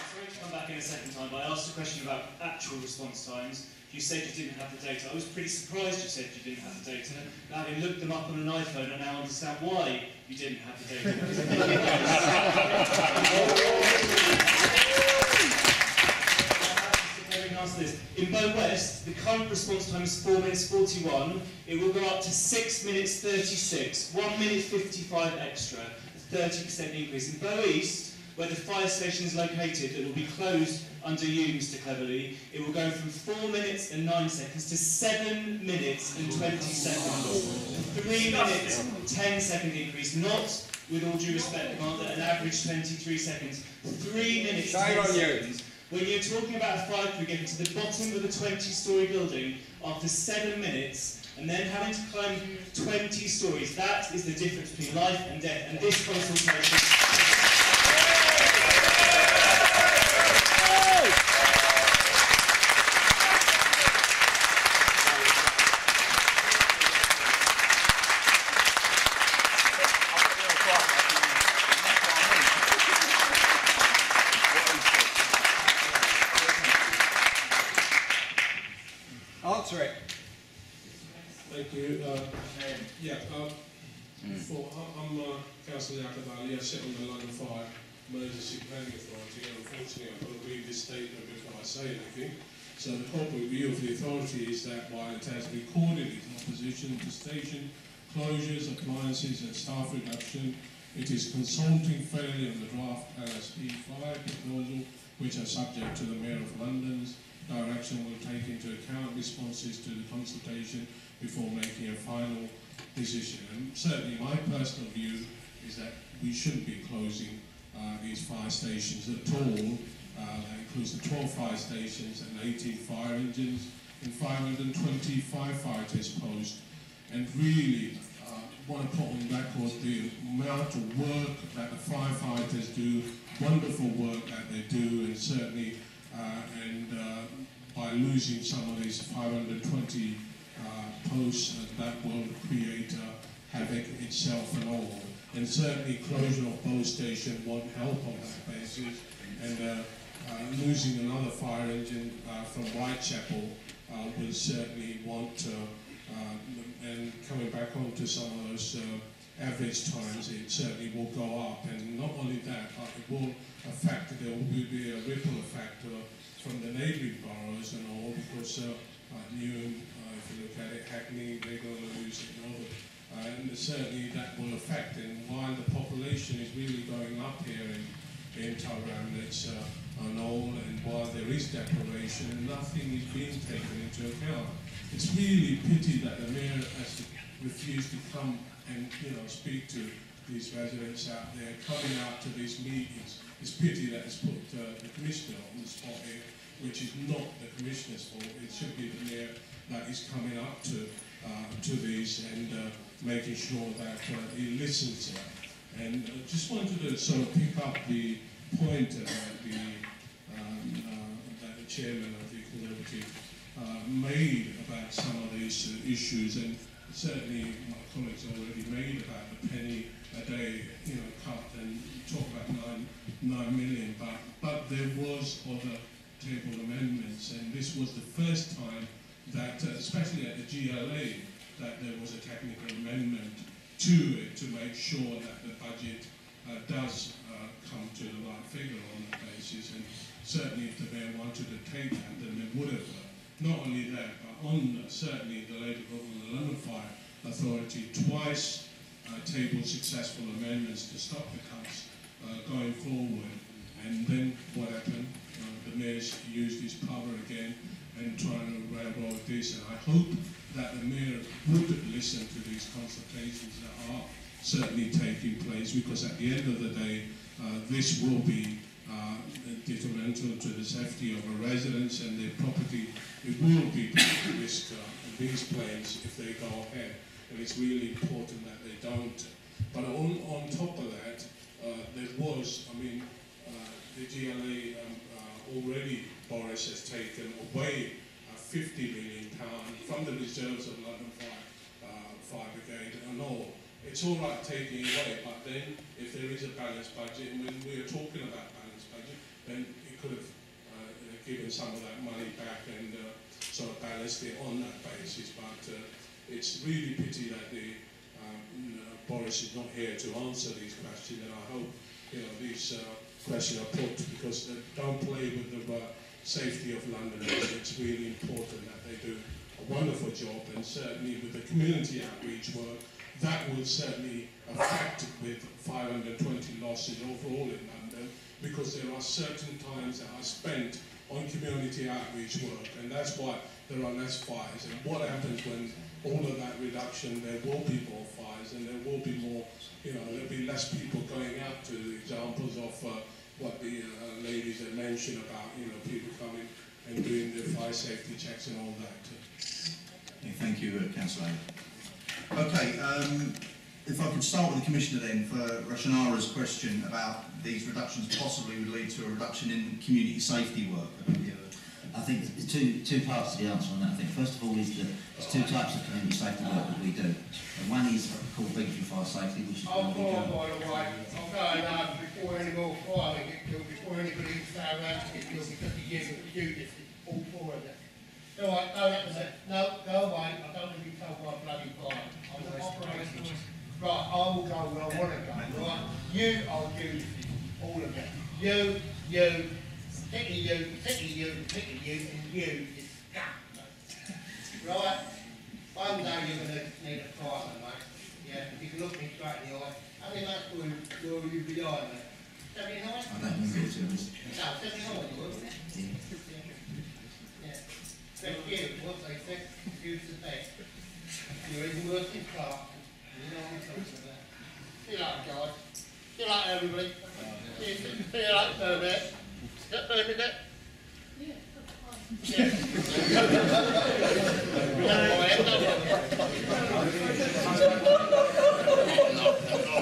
Sorry to come back in a second time, but I asked a question about actual response times. You said you didn't have the data. I was pretty surprised you said you didn't have the data. Now, having looked them up on an iPhone, I now understand why you didn't have the data. In Bow West, the current response time is 4 minutes 41. It will go up to 6 minutes 36, 1 minute 55 extra, a 30% increase. In Bow East, where the fire station is located, it will be closed under you, Mr. Cleverly. It will go from 4 minutes and 9 seconds to 7 minutes and 20 seconds. 3 minutes, 10-second increase, not, with all due respect, Commander, an average 23 seconds. 3 minutes, 10 seconds. When you're talking about a fire crew getting to the bottom of a 20-storey building after 7 minutes, and then having to climb 20 stories, that is the difference between life and death. And this consultation... Answer it. Thank you. I'm Councillor Yakabali. I sit on the London Fire Emergency Planning Authority, and unfortunately I've got to read this statement before I say anything. So the corporate view of the authority is that while it has recorded its opposition to station closures, appliances and staff reduction, it is consulting fairly on the draft LFB proposal, which are subject to the Mayor of London's direction, will take into account responses to the consultation before making a final decision. And certainly my personal view is that we shouldn't be closing these fire stations at all. That includes the 12 fire stations and 18 fire engines and 520 firefighters posts. And really want to put on record the amount of work that the firefighters do, wonderful work that they do, and certainly by losing some of these 520 posts, that will create havoc itself and all. And certainly closure of Bow Station won't help on that basis. And losing another fire engine from Whitechapel will certainly want to, and coming back onto some of those average times, it certainly will go up. And not only that, but it will affect, there will be a ripple effect from the neighbouring boroughs and all, because Newham, if you look at it, Hackney, they're going to lose it and all. And certainly that will affect, and while the population is really going up here in Tower Hamlets and all, and while there is declaration, nothing is being taken into account. It's really pity that the Mayor has refused to come and speak to these residents out there, coming out to these meetings. It's pity that it's put the Commissioner on the spot here, which is not the Commissioner's fault. It should be the Mayor that is coming up to these and making sure that he listens to that. And just wanted to sort of pick up the point that the Chairman of the Conservative made about some of these issues, and certainly my colleagues already made about the penny a day cut, and talk about 9 million, but there was other table amendments, and this was the first time that, especially at the GLA, that there was a technical amendment to it to make sure that the budget does come to the right figure on that basis. And certainly if the Mayor wanted to take that, then they would have. Not only that, but on certainly the Labour Government and the London Fire Authority twice tabled successful amendments to stop the cuts going forward. And then what happened? The Mayor's used his power again and trying to railroad this. And I hope that the Mayor would listen to these consultations that are certainly taking place, because at the end of the day, this will be detrimental to the safety of our residents and their property. It will be put at risk these planes if they go ahead, and it's really important that they don't. But on top of that, there was, I mean, the GLA already, Boris has taken away £50 million from the reserves of London Fire Brigade and all. It's all right taking it away, but then if there is a balanced budget, and when we are talking about balanced budget, then it could have given some of that money back and sort of balanced it on that basis. But it's really pity that Boris is not here to answer these questions, and I hope these questions are put, because they don't play with the safety of Londoners. It's really important that they do a wonderful job, and certainly with the community outreach work, that will certainly affect with 520 losses overall in London, because there are certain times that are spent on community outreach work, and that's why there are less fires. And what happens when all of that reduction, there will be more fires, and there will be more, there'll be less people going out to the examples of what the ladies had mentioned about, people coming and doing the fire safety checks and all that. Yeah, thank you, Councillor. Okay, if I could start with the Commissioner then for Rushnara's question about these reductions possibly would lead to a reduction in community safety work. I think there's two parts to the answer on that. I think first of all is that there's two types of community safety work that we do. And one is called Brigade Fire Safety, which is by the way, I'm going before any more fire get killed, before anybody in South Hampton gets killed because of you did all four of them. All right, go away. I don't want to be told by bloody fire. I'm an operator. Right, I will go where I want to go. Right, you are using all of them. You, picky you, and you is scum. Right? One day you're going to need a fireman, mate. Yeah, if you can look me straight in the eye. How many months will you be behind me? 79? I don't remember it, to be honest. No, 79 you will, yeah. Thank you. What they said, use the best. You're even worse than Clark. You know what I'm talking about. See you later, guys. See you later, everybody. See you later, Bernadette. Bernadette? Yeah.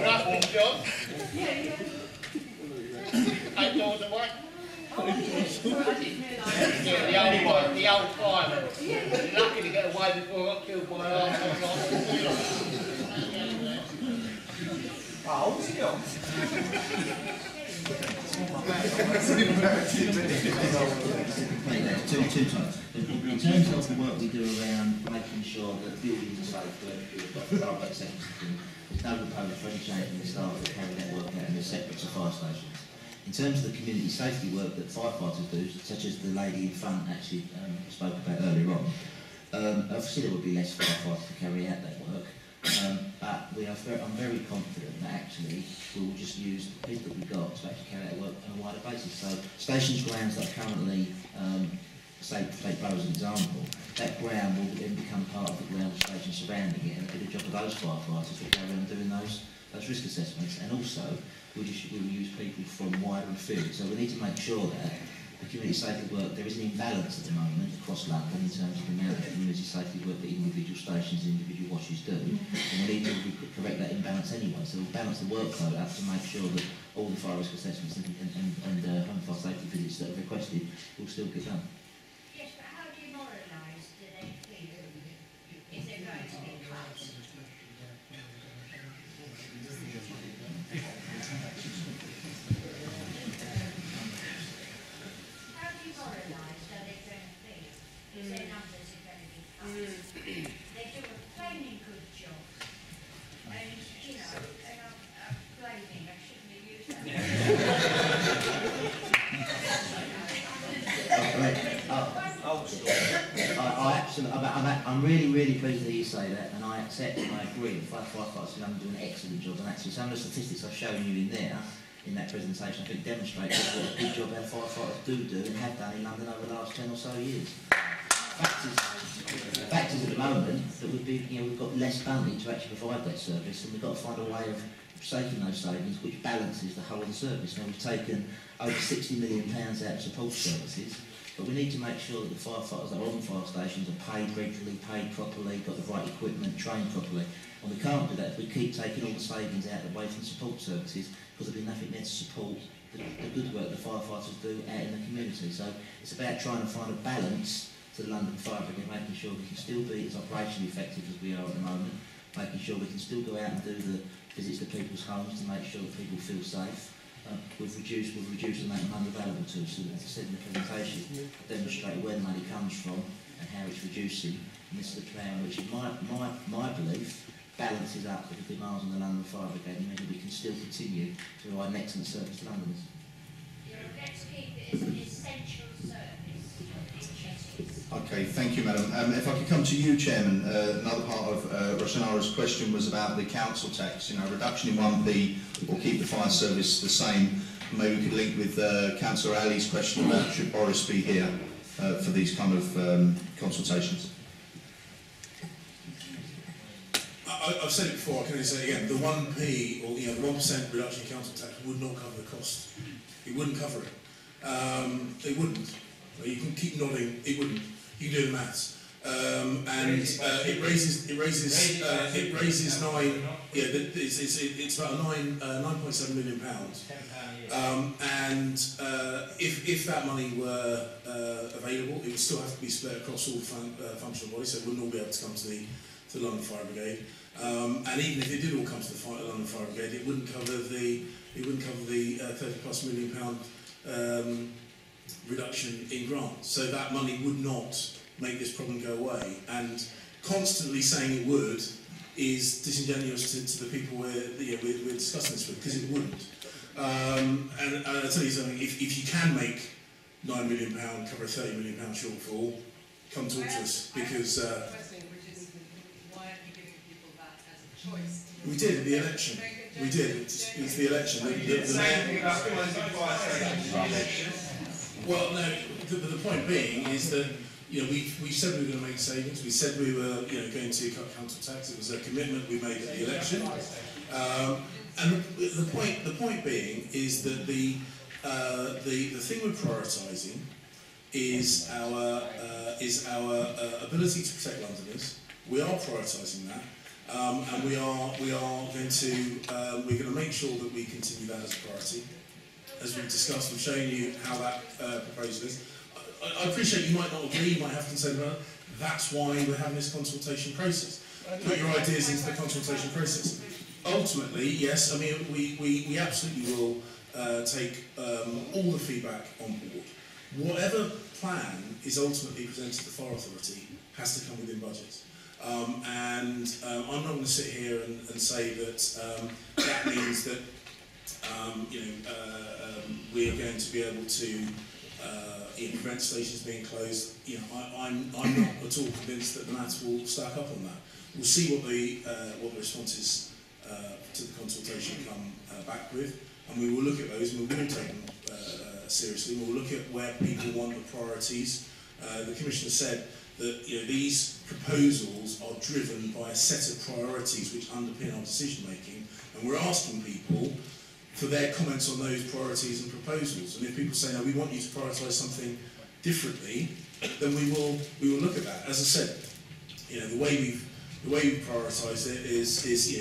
Ruffle John? Yeah. Eight doors away? Yeah, the old fireman. Lucky to get away before I got killed by an arsehole. Oh, still. Two types. In terms of the work we do around making sure that buildings are safe, where we've got fire seconds, there's no proposal for any change in the staff that carry that work out and they're separate to fire stations. In terms of the community safety work that firefighters do, such as the lady in front actually spoke about earlier on, obviously there would be less firefighters to carry out that work, but I'm very confident that actually we will just use the people that we've got to actually carry out work on a wider basis. So stations grounds that are currently, say Boroughs as an example, that ground will then become part of the ground of stations surrounding it, and do the job of those firefighters that go around doing those risk assessments, and also we'll use people from wider afield. So we need to make sure that the community safety work, there is an imbalance at the moment across London in terms of the amount of community safety work that individual stations and individual washes do, and we need to correct that imbalance anyway. So we'll balance the workload up to make sure that all the fire risk assessments and home fire safety visits that are requested will still get done. Yes, but how do you moralise the LFB if they're going to be cut? How do you moralise that they're going to be if their numbers are going to be I'm really, really pleased that you say that, and I accept and I agree that firefighters in London do an excellent job, and actually some of the statistics I've shown you in there, in that presentation, I think demonstrate what a good job our firefighters do and have done in London over the last 10 or so years. The fact is at the moment that we've got less funding to actually provide that service, and we've got to find a way of taking those savings which balances the whole of the service. Now we've taken over £60 million out of support services, but we need to make sure that the firefighters that are on fire stations are paid regularly, paid properly, got the right equipment, trained properly. And we can't do that if we keep taking all the savings out away from support services, because there'll be nothing there to support the good work the firefighters do out in the community. So it's about trying to find a balance to the London Fire Brigade, making sure we can still be as operationally effective as we are at the moment, making sure we can still go out and do the visits to people's homes to make sure that people feel safe. We've reduced the amount of money available to us. So as I said in the presentation, I demonstrated where the money comes from and how it's reducing. And this is the plan which, in my belief, balances up with the demands on the London Fire Brigade, and maybe we can still continue to provide an excellent service to Londoners. Let's keep it as an essential service. Okay, thank you, Madam. If I could come to you, Chairman, another part of Rushnara's question was about the council tax, reduction in 1p or keep the fire service the same. Maybe we could link with Councillor Ali's question about should Boris be here for these kind of consultations. I've said it before, I can only say it again, the 1p or the 1% reduction in council tax would not cover the cost. It wouldn't cover it. It wouldn't. You can keep nodding, it wouldn't. You can do the maths. It raises nine. Yeah, it's about £9.7 million. If that money were available, it would still have to be split across all functional bodies, so it wouldn't all be able to come to the London Fire Brigade. And even if it did all come to the London Fire Brigade, it wouldn't cover the £30+ million reduction in grants. So that money would not make this problem go away. And constantly saying it would is disingenuous to the people we're discussing this with, because it wouldn't. And I'll tell you something, if you can make £9 million cover a £30 million shortfall, come talk to us, because we did at the election. We did. It's the election. Well, no. The point being is that we said we were going to make savings. We said we were going to cut council tax. It was a commitment we made at the election. And the point being is that the thing we're prioritising is our ability to protect Londoners. We are prioritising that. And we're going to make sure that we continue that as a priority. As we've discussed, we've shown you how that proposal is. I appreciate you might not agree, you might have concern about it. That's why we're having this consultation process. Put your ideas into the consultation process. Ultimately, yes, I mean, we absolutely will take all the feedback on board. Whatever plan is ultimately presented to the Fire Authority has to come within budget. I'm not going to sit here and say that that means that we are going to be able to prevent stations being closed. I'm not at all convinced that the maths will stack up on that. We'll see what the responses to the consultation come back with, and we will look at those, and we will take them seriously. We'll look at where people want the priorities. The Commissioner said that these proposals are driven by a set of priorities which underpin our decision making, and we're asking people for their comments on those priorities and proposals. And if people say, no, we want you to prioritise something differently, then we will look at that. As I said, the way we've prioritised it is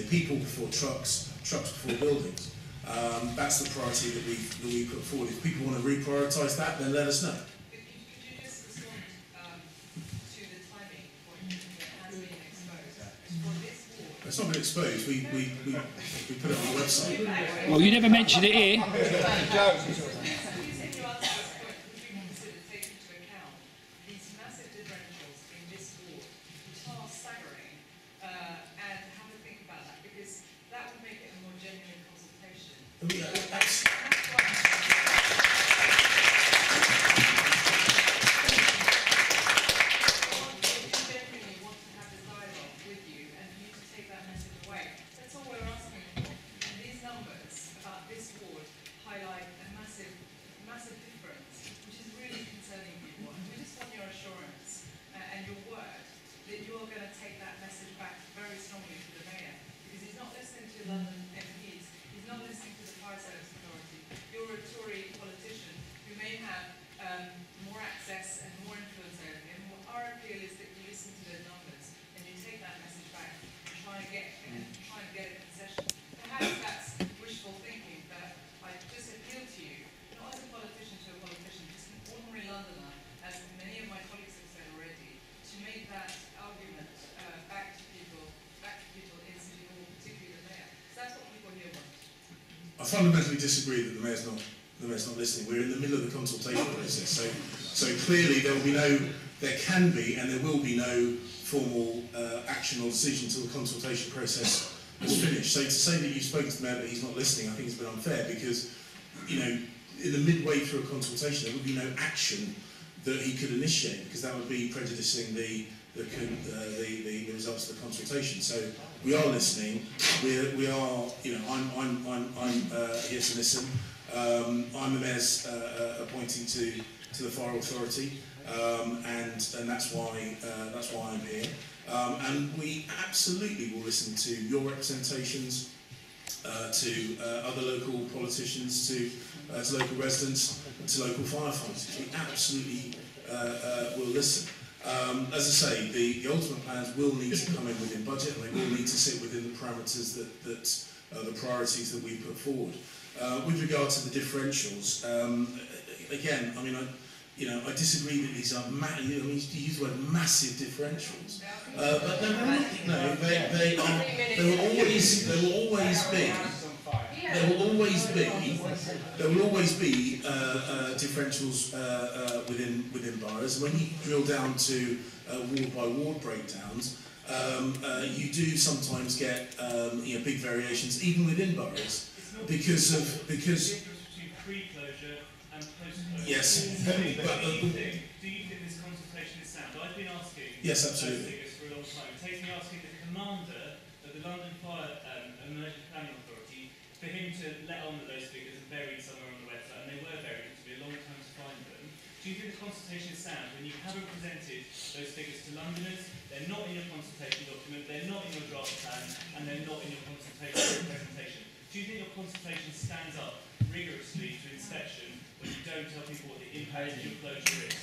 people before trucks before buildings. That's the priority that we put forward. If people want to reprioritise that, then let us know. It's not been exposed. We put it on the website. Well, you never mentioned it here. fundamentally disagree that the mayor's not listening. We're in the middle of the consultation process, so clearly there can be and there will be no formal action or decision until the consultation process is finished. So to say that you've spoken to the mayor but he's not listening, I think is a bit unfair, because in the midway through a consultation there would be no action that he could initiate, because that would be prejudicing the results of the consultation. So we are listening. We are. I'm here to listen. I'm the mayor's appointee to the Fire Authority, and that's why I'm here. And we absolutely will listen to your representations, to other local politicians, to local residents, to local firefighters. We absolutely will listen. As I say, the ultimate plans will need to come in within budget, and they will need to sit within the parameters that the priorities that we put forward. With regard to the differentials, again, I mean, I disagree that these are you use the word massive differentials, but they will always be differentials within boroughs. When you drill down to ward by ward breakdowns, you do sometimes get big variations even within boroughs because pre-closure and post-closure. Yes. Do you think this consultation is sound? I've been asking yes, absolutely. Figures for a long time. It takes me asking the commander of the London Fire and Emergency Planning Authority for him to let on that those figures are buried somewhere on the website, and they were buried. It took me a long time to find them. Do you think the consultation is sound when you haven't presented those figures to Londoners? They're not in your consultation document, they're not in your draft plan, and they're not in your consultation presentation. Do you think your consultation stands up rigorously to inspection when you don't tell people what the impact of your closure is?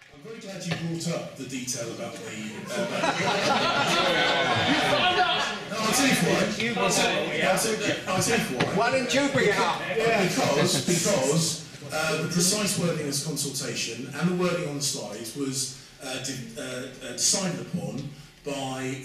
I'm very glad you brought up the detail about the... I'll tell you for why. Why didn't you bring it up? Because the precise wording of this consultation and the wording on the slides was decided upon by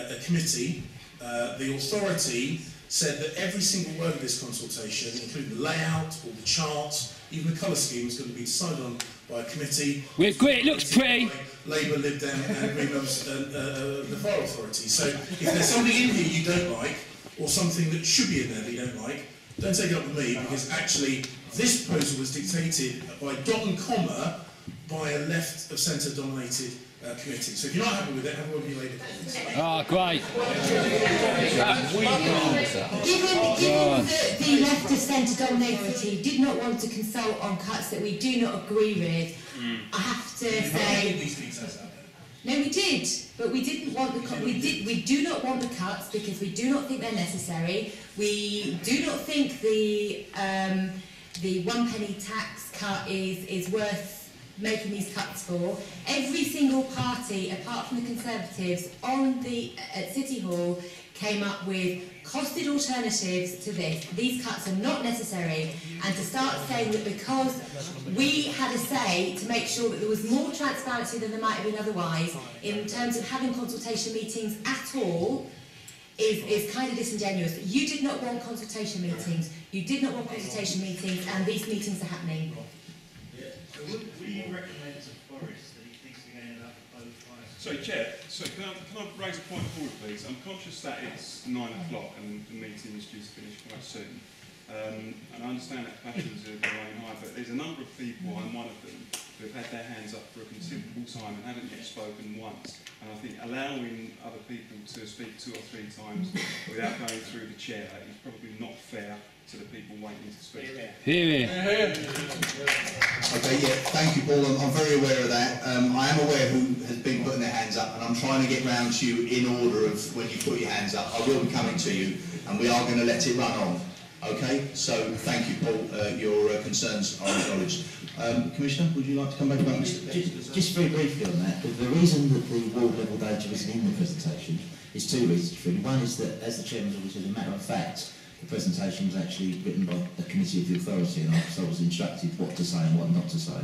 a committee. The authority said that every single word of this consultation, including the layout, all the charts, even the colour scheme, is going to be decided on by a committee. We're great, it looks pretty. Labour, Lib Dem and Green Members the Fire Authority. So if there's something in here you don't like, or something that should be in there that you don't like, don't take it up with me, because actually this proposal was dictated by dot and comma by a left of centre dominated committee. So if you're not happy with it, have a word with your Labour colleagues. Oh, great. Given that the left of centre dominated team did not want to consult on cuts that we do not agree with, I have to say... No, we did, but we didn't want the we do not want the cuts because we do not think they're necessary. We do not think the 1 penny tax cut is worth making these cuts for. Every single party, apart from the Conservatives, at City Hall, came up with costed alternatives to this. These cuts are not necessary, and to start saying that because we had a say to make sure that there was more transparency than there might have been otherwise in terms of having consultation meetings at all is kind of disingenuous. You did not want consultation meetings. You did not want consultation meetings, and these meetings are happening. So would you recommend to Boris that he thinks again about both fires? Sorry, Chair. So can I raise a point forward, please? I'm conscious that it's 9 o'clock and the meeting is due to finish quite soon. And I understand that passions are running high, but there's a number of people, I'm one of them, who have had their hands up for a considerable time and haven't yet spoken once. And I think allowing other people to speak 2 or 3 times without going through the chair is probably not fair to the people waiting to speak. Hear. Okay, yeah, thank you, Paul. I'm very aware of that. I am aware who has been putting their hands up, and I'm trying to get round to you in order of when you put your hands up. I will be coming to you, and we are going to let it run on. Okay, so thank you, Paul. Your concerns are acknowledged. Commissioner, would you like to come back about Mr. Just very briefly on that, the reason that the ward level data isn't in the presentation is 2 reasons really. One is that, as the Chairman always said, as a matter of fact, the presentation was actually written by a committee of the authority, and I was instructed what to say and what not to say.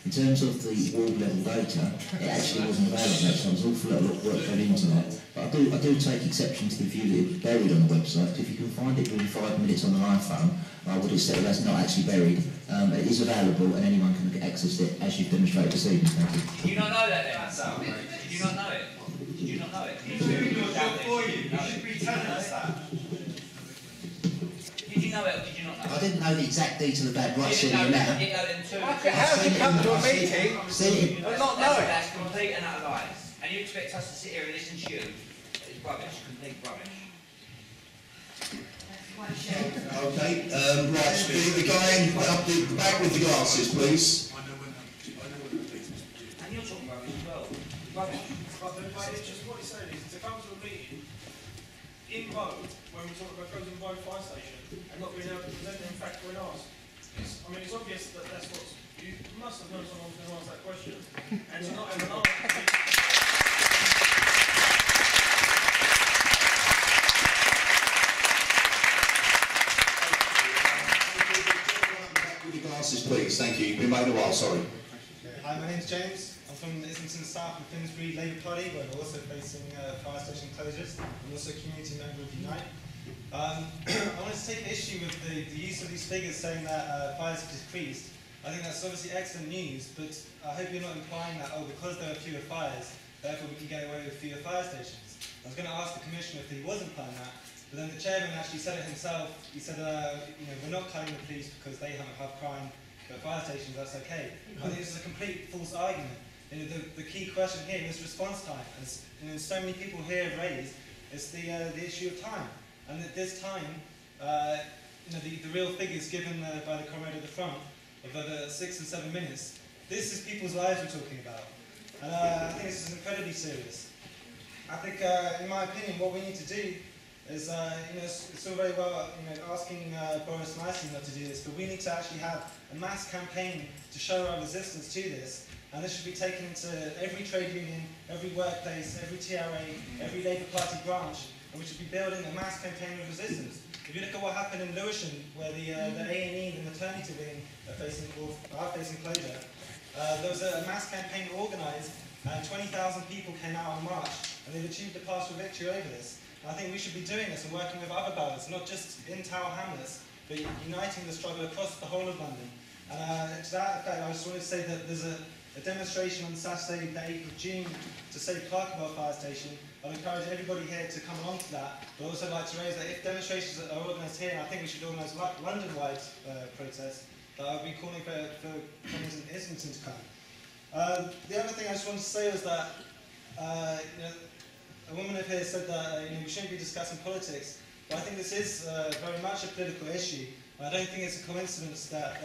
In terms of the ward level data, it actually wasn't available, so there was an awful lot of work going into that. But I do take exception to the view that it was buried on the website. If you can find it within 5 minutes on an iPhone, I would accept that that's not actually buried. It is available and anyone can access it, as you've demonstrated this evening. Thank you. Did you not know that then? Did you not know it? Did you not know it? He's doing your job for you. You should be telling us that. Did you know it or did you not know it? I didn't know the exact detail of that right sitting in there. How can you come to a meeting and not know it? That's complete and utter lies. And you expect us to sit here and listen to you? It's rubbish, complete rubbish. Okay, right, the guy up the back with the glasses, please. And you're talking rubbish as well. Rubbish. But it's just what he's saying is to come to a meeting in Bow, when we're talking about closing Bow Fire Station, and not being able to present it in fact when asked. I mean, it's obvious that that's what you must have known someone was going to ask that question, and to not have an answer. Glasses, please. Thank you. You've been made a while. Sorry. Hi, my name's James. I'm from the Islington staff of Finsbury Labour Party, where we're also facing fire station closures. I'm also a community member of Unite. I wanted to take issue with the use of these figures saying that fires have decreased. I think that's obviously excellent news, but I hope you're not implying that, oh, because there are fewer fires, therefore we can get away with fewer fire stations. I was going to ask the Commissioner if he was implying that, but then the Chairman actually said it himself. He said, you know, we're not cutting the police because they haven't had crime, but fire stations, that's okay. I think this is a complete false argument. You know, the key question here is response time. As you know, so many people here have raised, it's the issue of time. And at this time, you know, the real figures given by the comrade at the front of the 6 and 7 minutes, this is people's lives we're talking about. And I think this is incredibly serious. I think, in my opinion, what we need to do is, you know, it's all very well, you know, asking Boris nicely not to do this, but we need to actually have a mass campaign to show our resistance to this. And this should be taken into every trade union, every workplace, every TRA, every Labour Party branch, and we should be building a mass campaign of resistance. If you look at what happened in Lewisham, where the A&E, the maternity wing, are facing closure, there was a mass campaign organised, and 20,000 people came out on march, and they've achieved a partial victory over this. And I think we should be doing this and working with other boroughs, not just in Tower Hamlets, but uniting the struggle across the whole of London. And to that effect, I just wanted to say that there's a demonstration on Saturday, the 8th of June, to save Cllr Fire Station. I'd encourage everybody here to come along to that, but also like to raise that if demonstrations are organised here, and I think we should organise London-wide protests, that I'll be calling for Cummings and Islington to come. The other thing I just wanted to say was that you know, a woman up here said that you know, we shouldn't be discussing politics, but I think this is very much a political issue. I don't think it's a coincidence that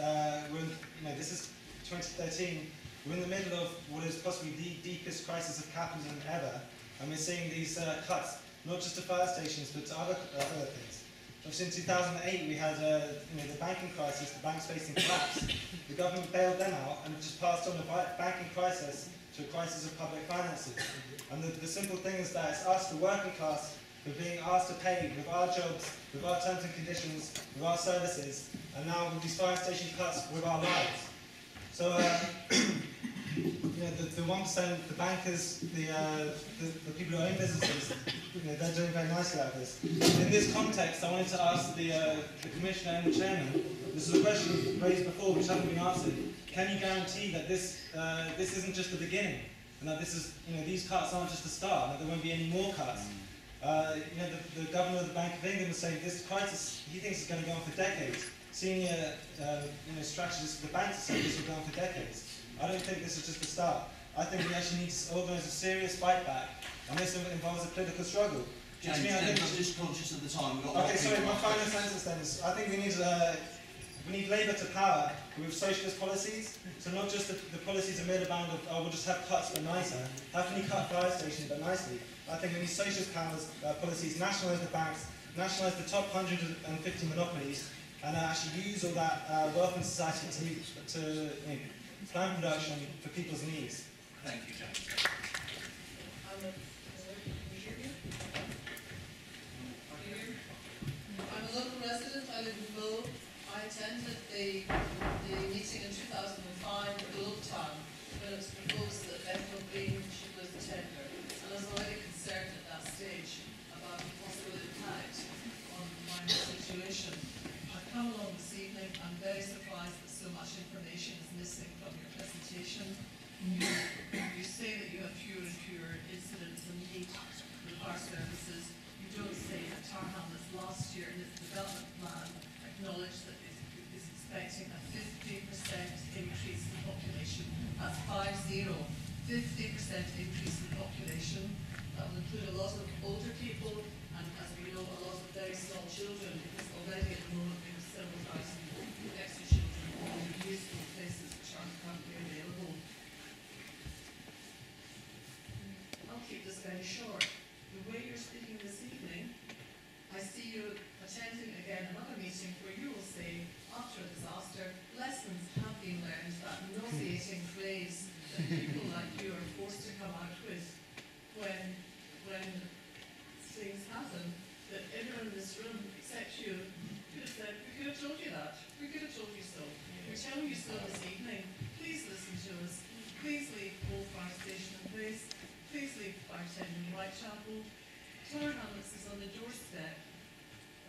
we're in, you know, this is 2013, we're in the middle of what is possibly the deepest crisis of capitalism ever, and we're seeing these cuts, not just to fire stations, but to other things. Obviously in 2008 we had you know, the banking crisis, the banks facing collapse. The government bailed them out and just passed on the banking crisis to a crisis of public finances. And the simple thing is that it's us, the working class, who are being asked to pay with our jobs, with our terms and conditions, with our services, and now with these fire station cuts, with our lives. So, you know, the 1%, the bankers, the people who own businesses, you know, they're doing very nicely out of this. In this context, I wanted to ask the Commissioner and the Chairman, this is a question raised before which hasn't been answered. Can you guarantee that this isn't just the beginning, and that this is, you know, these cuts aren't just the start, that there won't be any more cuts? You know, the Governor of the Bank of England was saying this crisis, he thinks is going to go on for decades. Senior you know, strategists for the banks are saying this will go on for decades. I don't think this is just the start. I think we actually need to organise a serious fight back, and this involves a political struggle. James, I'm just conscious of the time. Okay, sorry, my final sentence then is, I think we need Labour to power with socialist policies. So not just the policies of Miliband of, oh, we'll just have cuts but nicer. How can you cut fire stations but nicely? I think we need socialist policies, nationalise the banks, nationalise the top 150 monopolies, and actually use all that wealth in society to you know, plan production for people's needs. Thank you, James. I'm a local resident. attended the meeting in 2005 at Globeton when it was proposed that Bethnal Green should lose the tender. And I was already concerned at that stage about the possible impact on the minor situation. I've come along this evening. I'm very surprised that so much information is missing from your presentation. You say that you have fewer and fewer incidents and need for the fire services. You don't say that Tower Hamlets last year in its development plan acknowledged that it is expecting a 50% increase in population. That's 50% increase in population. That will include a lot of older people and, as we know, a lot of very small children, because already at the moment we have several thousand extra children in useful places which aren't currently available. I'll keep this very short. The way you're speaking this evening, I see you attending again another meeting where you will say, after a disaster, lessons have been learned, that nauseating phrase that people like you are forced to come out with when things happen, that everyone in this room, except you, could have said, we could have told you that, we could have told you so. We're telling you so this evening. Please listen to us. Please leave Old Fire Station in place. Please leave Bartend in Whitechapel. Tower Hamlets is on the doorstep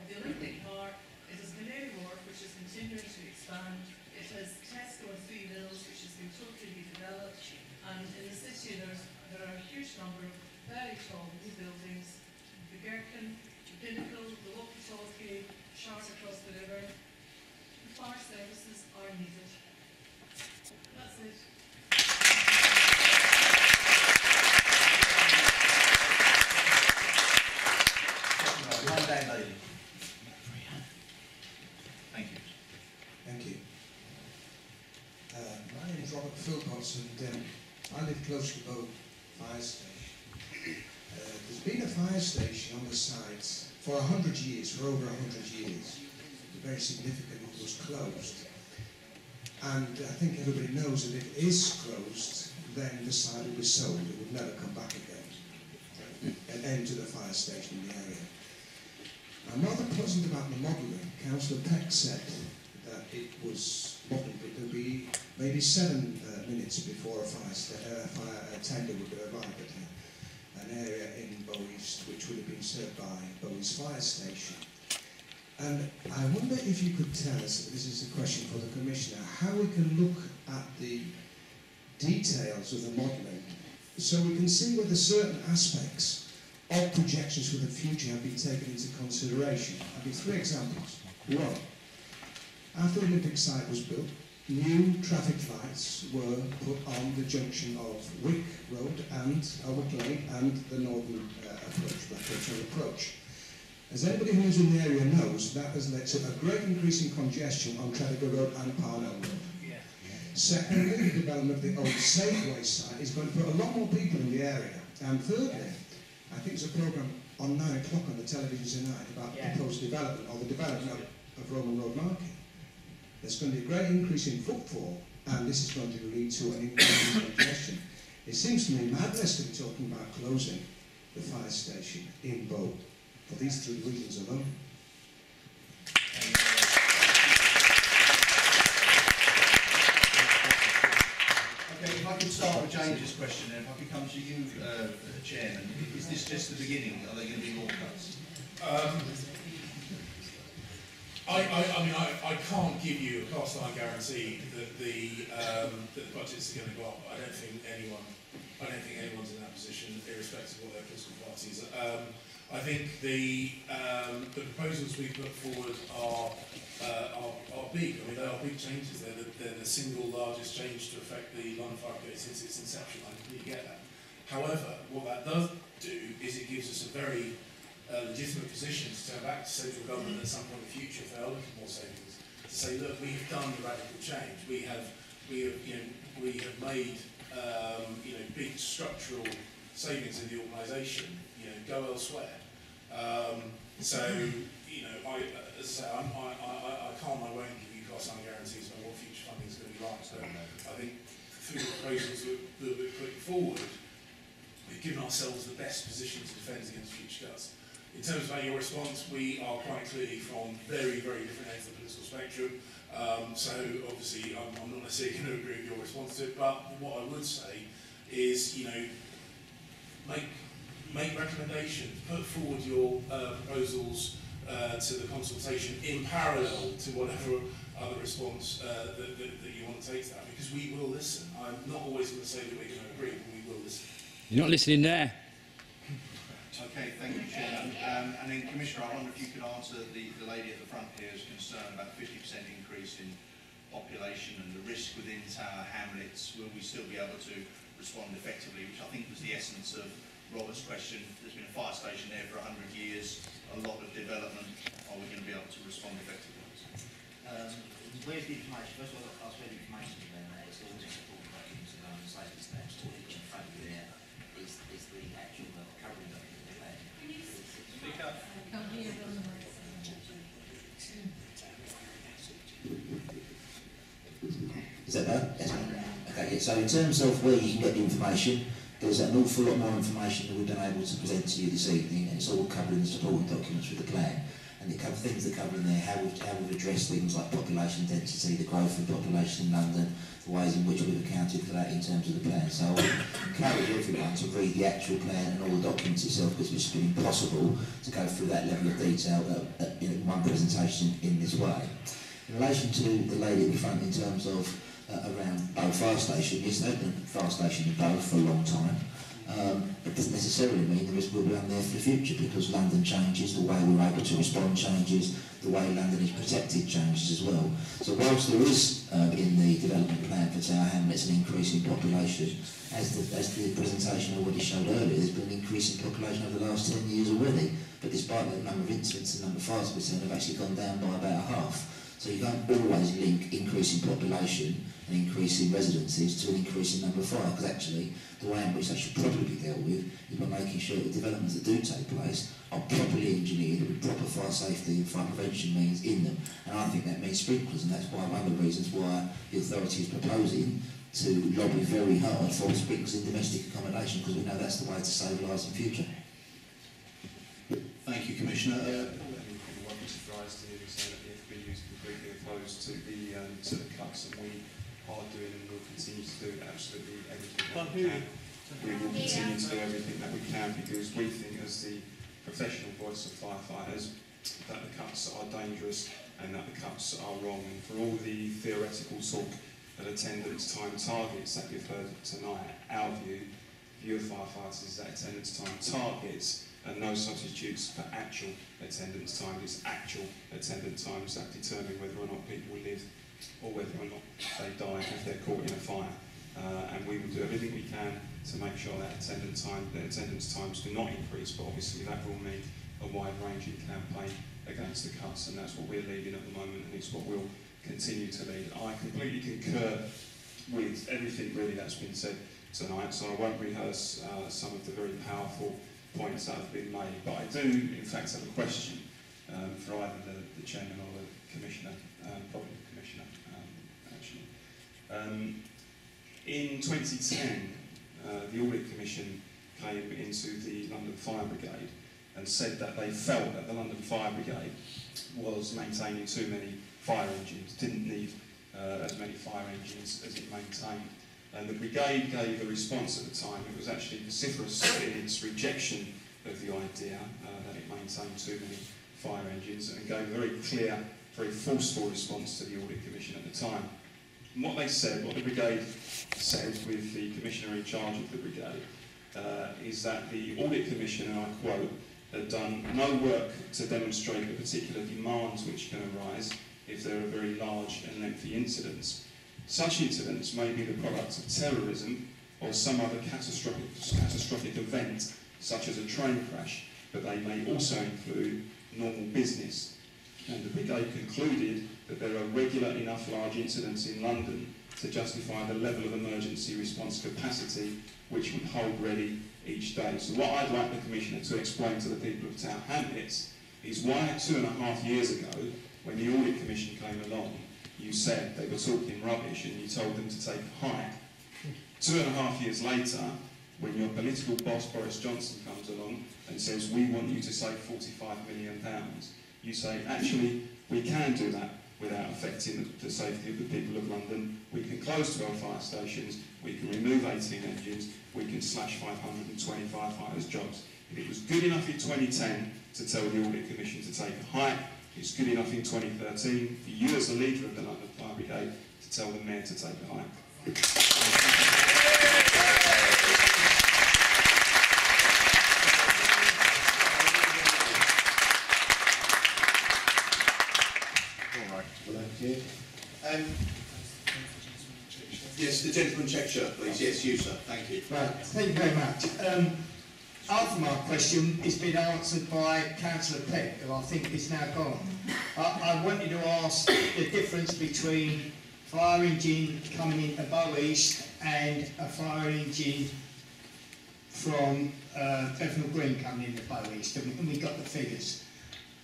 of the Olympic Park. It has Canary Wharf, which is continuing to expand. It has Tesco and Three Mills, which has been totally redeveloped. And in the city, there are a huge number of very tall new buildings. The Gherkin, the Pinnacle, the walkie-talkie, Shard across the river. The fire services are needed. That's it. One day lady. Thank you. Thank you. My name is Robert Philpotts, and I live close to Bow Fire Station. There's been a fire station on the site for 100 years, for over 100 years. Very significant, it was closed. And I think everybody knows that if it is closed, then the site will be sold. It would never come back again. An end to the fire station in the area. I'm rather puzzled about the modelling. Councillor Peck said that it was modelled, but there'll be maybe 7 minutes before a fire tender would arrive at an area in Bow East, which would have been served by Bow East Fire Station. And I wonder if you could tell us, this is a question for the Commissioner, how we can look at the details of the modelling so we can see whether certain aspects of projections for the future have been taken into consideration. I'll give 3 examples. 1, after the Olympic site was built, new traffic lights were put on the junction of Wick Road and Wick Lane and the northern approach. As anybody who's in the area knows, that has led to a great increase in congestion on Trafalgar Road and Parnell Road. Secondly, the development of the old Safeway site is going to put a lot more people in the area. And thirdly, I think there's a programme on 9 o'clock on the television tonight about the proposed development, or the development of Roman Road Market. There's going to be a great increase in footfall, and this is going to lead to an increase in congestion. It seems to me madness to be talking about closing the fire station in Bow for these 3 reasons alone. Okay, if I could start with James's question, then if I could come to you, Chairman. Is this just the beginning? Are there going to be more cuts? I can't give you a cast-iron guarantee that the budgets are going to go up. I don't think anyone's in that position, irrespective of what their political parties are. I think the proposals we put forward are big. I mean, they are big changes. They're the single largest change to affect the London Fire Brigade since its inception. I completely get that. However, what that does do is it gives us a very legitimate position to turn back to central government at some point in the future if they are looking for more savings. To say, look, we have done the radical change. We have made big structural savings in the organisation. Go elsewhere. As I say, I can't, I won't give you cost-iron guarantees about what future funding is going to be like. So I think through the proposals that we're putting forward, we've given ourselves the best position to defend against future cuts. In terms of your response, we are quite clearly from very, very different ends of the political spectrum. So obviously I'm not necessarily going to agree with your response to it, but what I would say is, you know, make recommendations, put forward your proposals to the consultation in parallel to whatever other response that you want to take to that, because we will listen. I'm not always going to say that we're going to agree, but we will listen. You're not listening there. Okay, thank you, Chairman. And then, Commissioner, I wonder if you could answer the lady at the front here's concern about 50% increase in population and the risk within Tower Hamlets. Will we still be able to respond effectively, which I think was the essence of Robert's question. There's been a fire station there for 100 years, a lot of development. Are we going to be able to respond effectively? Where's the information? First of all, I'll ask where the information is going there. It's all the supporting documents and the safety steps. All that's in front of you there is the actual covering document of the plan. Speak up. Is that better? Yes. Okay, yeah, so in terms of where you can get the information, there's an awful lot more information that we've been able to present to you this evening, and it's all covered in the supporting documents with the plan. And it covers things that cover in there, how we've addressed things like population density, the growth of population in London, the ways in which we've accounted for that in terms of the plan. So I encourage everyone to read the actual plan and all the documents itself, because it's been impossible to go through that level of detail in one presentation in this way. In relation to the lady at the front, in terms of around Bow Fire Station, yes, they've been a fire station in Bow for a long time. It doesn't necessarily mean the risk will be on there for the future, because London changes, the way we're able to respond changes, the way London is protected changes as well. So whilst there is in the development plan for Tower Hamlets an increase in population, as the presentation already showed earlier, there's been an increase in population over the last 10 years already, but despite that, the number of incidents and number of fires we've have actually gone down by about half. So you don't always link increase in population and increase in residences to an increase in number of fire, because actually the way in which that should probably be dealt with is by making sure that developments that do take place are properly engineered with proper fire safety and fire prevention means in them. And I think that means sprinklers, and that's why one of the reasons why the authority is proposing to lobby very hard for sprinklers in domestic accommodation, because we know that's the way to save lives in future. Thank you, Commissioner. Opposed to the cuts, and we are doing and will continue to do absolutely everything that we can. We will continue to do everything that we can, because we think, as the professional voice of firefighters, that the cuts are dangerous and that the cuts are wrong. And for all the theoretical talk of attendance time targets that you've heard tonight, our view of firefighters is that attendance time targets and no substitutes for actual attendance time. It's actual attendance times that determine whether or not people live or whether or not they die if they're caught in a fire. And we will do everything we can to make sure that attendance times do not increase, but obviously that will mean a wide-ranging campaign against the cuts, and that's what we're leading at the moment, and it's what we'll continue to lead. I completely concur with everything really that's been said tonight, so I won't rehearse some of the very powerful points that have been made, but I do in fact have a question for either the Chairman or the Commissioner, probably the Commissioner actually. In 2010, the Audit Commission came into the London Fire Brigade and said that they felt that the London Fire Brigade was maintaining too many fire engines, didn't need as many fire engines as it maintained. And the Brigade gave a response at the time. It was actually vociferous in its rejection of the idea that it maintained too many fire engines, and gave a very clear, very forceful response to the Audit Commission at the time. And what they said, what the Brigade said with the Commissioner in charge of the Brigade, is that the Audit Commission, and I quote, had done no work to demonstrate the particular demands which can arise if there are very large and lengthy incidents. Such incidents may be the product of terrorism or some other catastrophic event, such as a train crash, but they may also include normal business. And the Brigade concluded that there are regular enough large incidents in London to justify the level of emergency response capacity which would hold ready each day. So what I'd like the Commissioner to explain to the people of Tower Hamlets is why 2.5 years ago, when the Audit Commission came along, you said they were talking rubbish and you told them to take a hike. 2.5 years later, when your political boss, Boris Johnson, comes along and says, we want you to save £45 million, you say, actually, we can do that without affecting the safety of the people of London. We can close 12 fire stations, we can remove 18 engines, we can slash 520 firefighters' jobs. If it was good enough in 2010 to tell the Audit Commission to take a hike, it's good enough in 2013 for you as the leader of the London Fire Brigade to tell the Mayor to take a hike. Yes, the gentleman check shirt, please. Yes, you, sir. Thank you. Right, thank you very much. Half of my question has been answered by Councillor Peck, who I think is now gone. I wanted to ask the difference between fire engine coming into Bow East and a fire engine from Bethnal Green coming into Bow East, and we got the figures.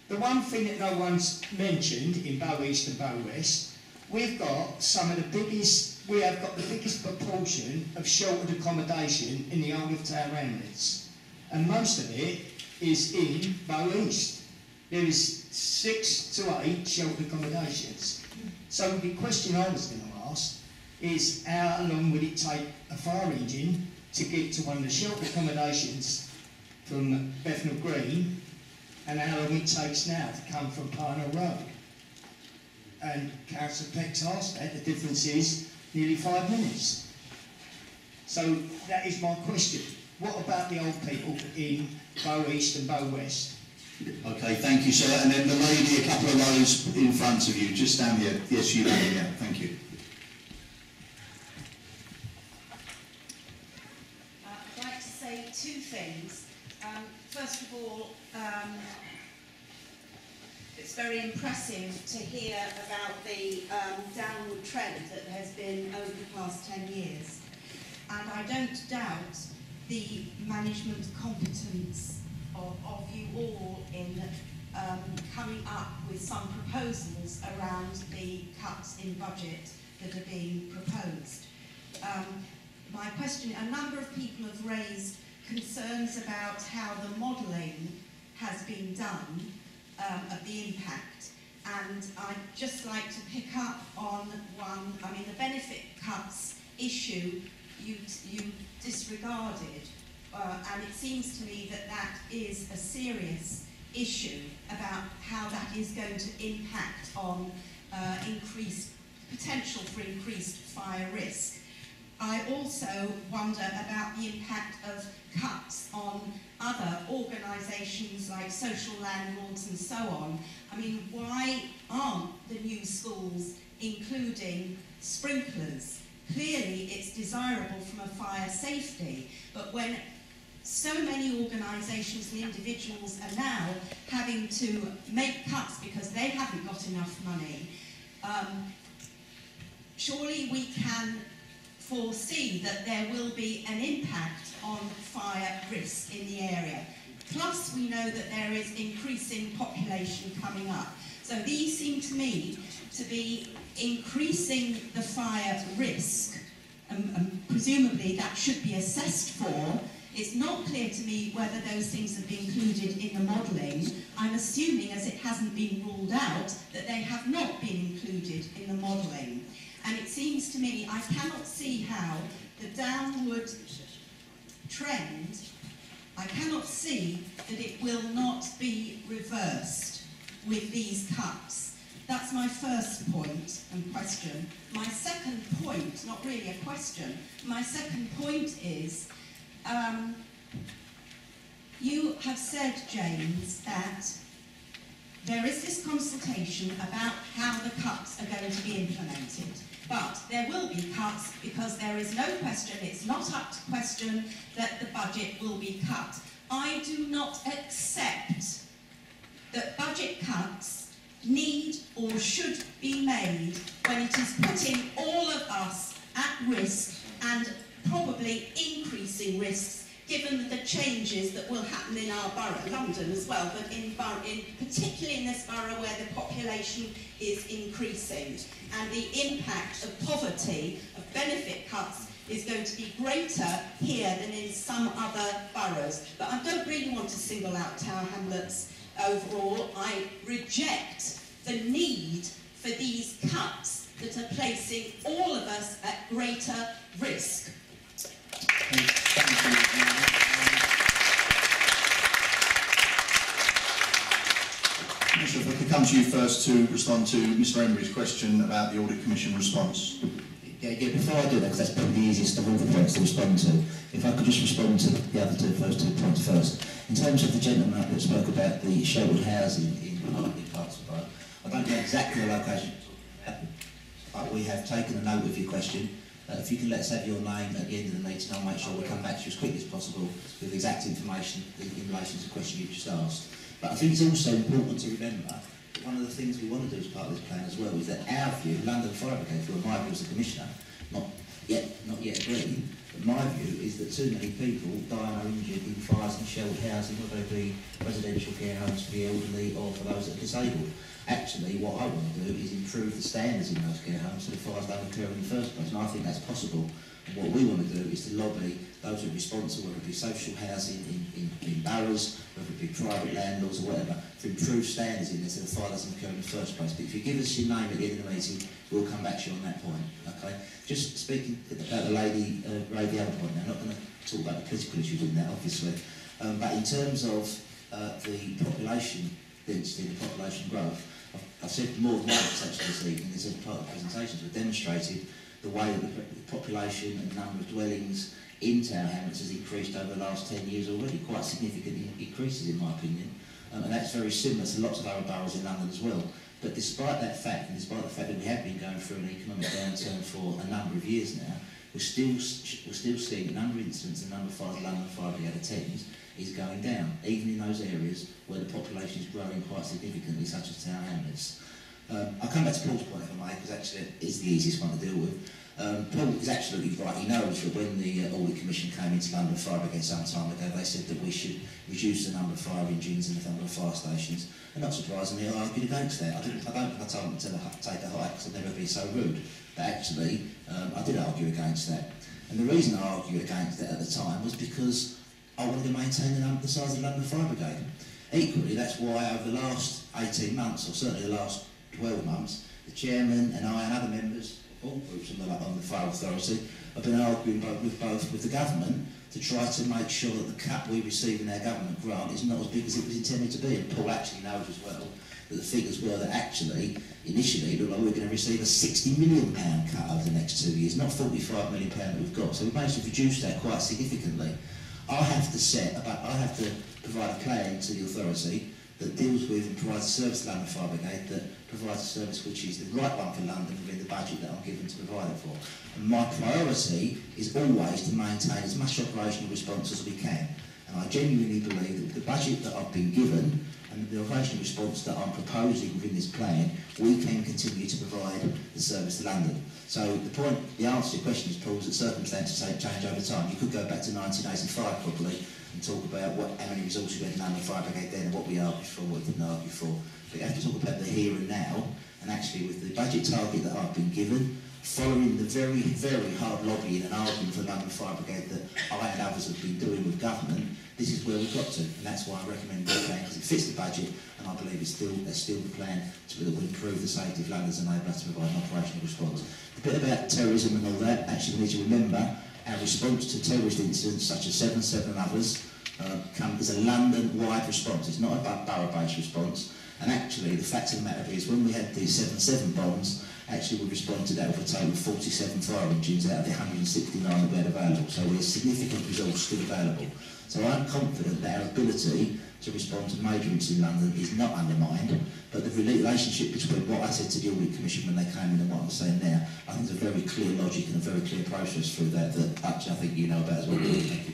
The one thing that no one's mentioned in Bow East and Bow West, we've got some of the biggest, we have got the biggest proportion of sheltered accommodation in the whole of Tower Hamlets. And most of it is in Bow East. There is 6 to 8 sheltered accommodations. So the question I was going to ask is, how long would it take a fire engine to get to one of the sheltered accommodations from Bethnal Green, and how long it takes now to come from Parnell Road? And Councillor Peck's asked that, the difference is nearly 5 minutes. So that is my question. What about the old people in Bow East and Bow West? Okay, thank you, sir. And then the lady a couple of rows in front of you, just down here. Yes, you may, yeah. Thank you. I'd like to say 2 things. First of all, it's very impressive to hear about the downward trend that has been over the past 10 years. And I don't doubt the management competence of you all in coming up with some proposals around the cuts in budget that are being proposed. My question, a number of people have raised concerns about how the modelling has been done of the impact, and I'd just like to pick up on one. I mean, the benefit cuts issue you disregarded, and it seems to me that that is a serious issue about how that is going to impact on potential for increased fire risk. I also wonder about the impact of cuts on other organisations like social landlords and so on. I mean, why aren't the new schools including sprinklers? Clearly it's desirable from a fire safety, but when so many organisations and individuals are now having to make cuts because they haven't got enough money, surely we can foresee that there will be an impact on fire risk in the area. Plus we know that there is increasing population coming up. So these seem to me to be increasing the fire risk, and presumably that should be assessed for. It's not clear to me whether those things have been included in the modelling. I'm assuming, as it hasn't been ruled out, that they have not been included in the modelling. And it seems to me, I cannot see how the downward trend, I cannot see that it will not be reversed with these cuts. That's my first point and question. My second point, not really a question, my second point is, you have said, James, that there is this consultation about how the cuts are going to be implemented. But there will be cuts because there is no question, it's not up to question that the budget will be cut. I do not accept that budget cuts need or should be made when it is putting all of us at risk and probably increasing risks given the changes that will happen in our borough, London as well, but particularly in this borough where the population is increasing, and the impact of poverty, of benefit cuts, is going to be greater here than in some other boroughs. But I don't really want to single out Tower Hamlets overall. I reject the need for these cuts that are placing all of us at greater risk. Commissioner, if I could come to you first to respond to Mr Emery's question about the Audit Commission response. Yeah, before I do that, because that's probably the easiest of all the points to respond to, if I could just respond to the other first two points first. In terms of the gentleman that spoke about the sheltered housing in parts of Borough, I don't know exactly the location, but we have taken a note of your question. If you can let us have your name at the end of the meeting, I'll make sure we'll come back to you as quickly as possible with exact information in relation to the question you've just asked. But I think it's also important to remember that one of the things we want to do as part of this plan as well is that our view, London Fire Brigade, who are my view as a Commissioner, not yet agreed, but my view is that too many people die and are injured in fires and sheltered housing, whether they be residential care homes for the elderly or for those that are disabled. Actually, what I want to do is improve the standards in those care homes so the fires don't occur in the first place, and I think that's possible. And what we want to do is to lobby those who are responsible, whether it be social housing in boroughs, whether it be private landlords or whatever, to improve standards in there so the fire doesn't occur in the first place. But if you give us your name at the end of the meeting, we'll come back to you on that point. Okay? Just speaking about the lady Ray, the other point now, I'm not going to talk about the political issues in that, obviously, but in terms of the population density, the population growth, I've said more than once actually this evening, as part of the presentations, we've demonstrated the way that the population and number of dwellings in Tower Hamlets has increased over the last 10 years already, quite significant increases in my opinion, and that's very similar to lots of other boroughs in London as well. But despite that fact, and despite the fact that we have been going through an economic downturn for a number of years now, we're still seeing the number of incidents and number of fires London Fire Brigade attends is going down, even in those areas where the population is growing quite significantly, such as Tower Hamlets. I'll come back to Paul's point if I may, because actually it's the easiest one to deal with. Paul is absolutely right. He knows that when the Audit Commission came into London Fire Brigade some time ago, they said that we should reduce the number of fire engines and the number of fire stations. And not surprisingly, I argued against that. I told them to take a hike because I'd never been so rude. But actually, I did argue against that. And the reason I argued against that at the time was because I wanted to maintain the size of the London Fire Brigade. Equally, that's why over the last 18 months, or certainly the last 12 months, the chairman and I and other members of all groups on the Fire Authority have been arguing with the government to try to make sure that the cut we receive in our government grant is not as big as it was intended to be. And Paul actually knows as well that the figures were that actually, initially, looked like we were going to receive a £60 million cut over the next 2 years, not £45 million that we've got. So we've managed to reduce that quite significantly. I have to provide a plan to the authority that deals with and provides a service to London Fire Brigade that provides a service which is the right one for London within the budget that I'm given to provide it for. And my priority is always to maintain as much operational response as we can. And I genuinely believe that with the budget that I've been given and the operational response that I'm proposing within this plan, we can continue to provide the service to London. So the answer to your question is, Paul, is that circumstances change over time. You could go back to 1985 probably and talk about how many resources we had in London Fire Brigade then and what we argued for, what we didn't argue for. But you have to talk about the here and now, and actually with the budget target that I've been given, following the very, very hard lobbying and arguing for London Fire Brigade that I and others have been doing with government, this is where we've got to, and that's why I recommend the plan, because it fits the budget, and I believe it's still the plan that will improve the safety of London's and enable us to provide an operational response. The bit about terrorism and all that, actually we need to remember our response to terrorist incidents such as 7/7 and others is a London-wide response. It's not a borough-based response. And actually, the fact of the matter is, when we had the 7/7 bombs, actually we responded to that with a total of 47 fire engines out of the 169 that we had available. So we have significant resource still available. So I'm confident that our ability to respond to major incidents in London is not undermined, but the relationship between what I said to the Audit Commission when they came in and what I'm saying now, I think there's a very clear logic and a very clear process through that actually I think you know about as well. Thank you.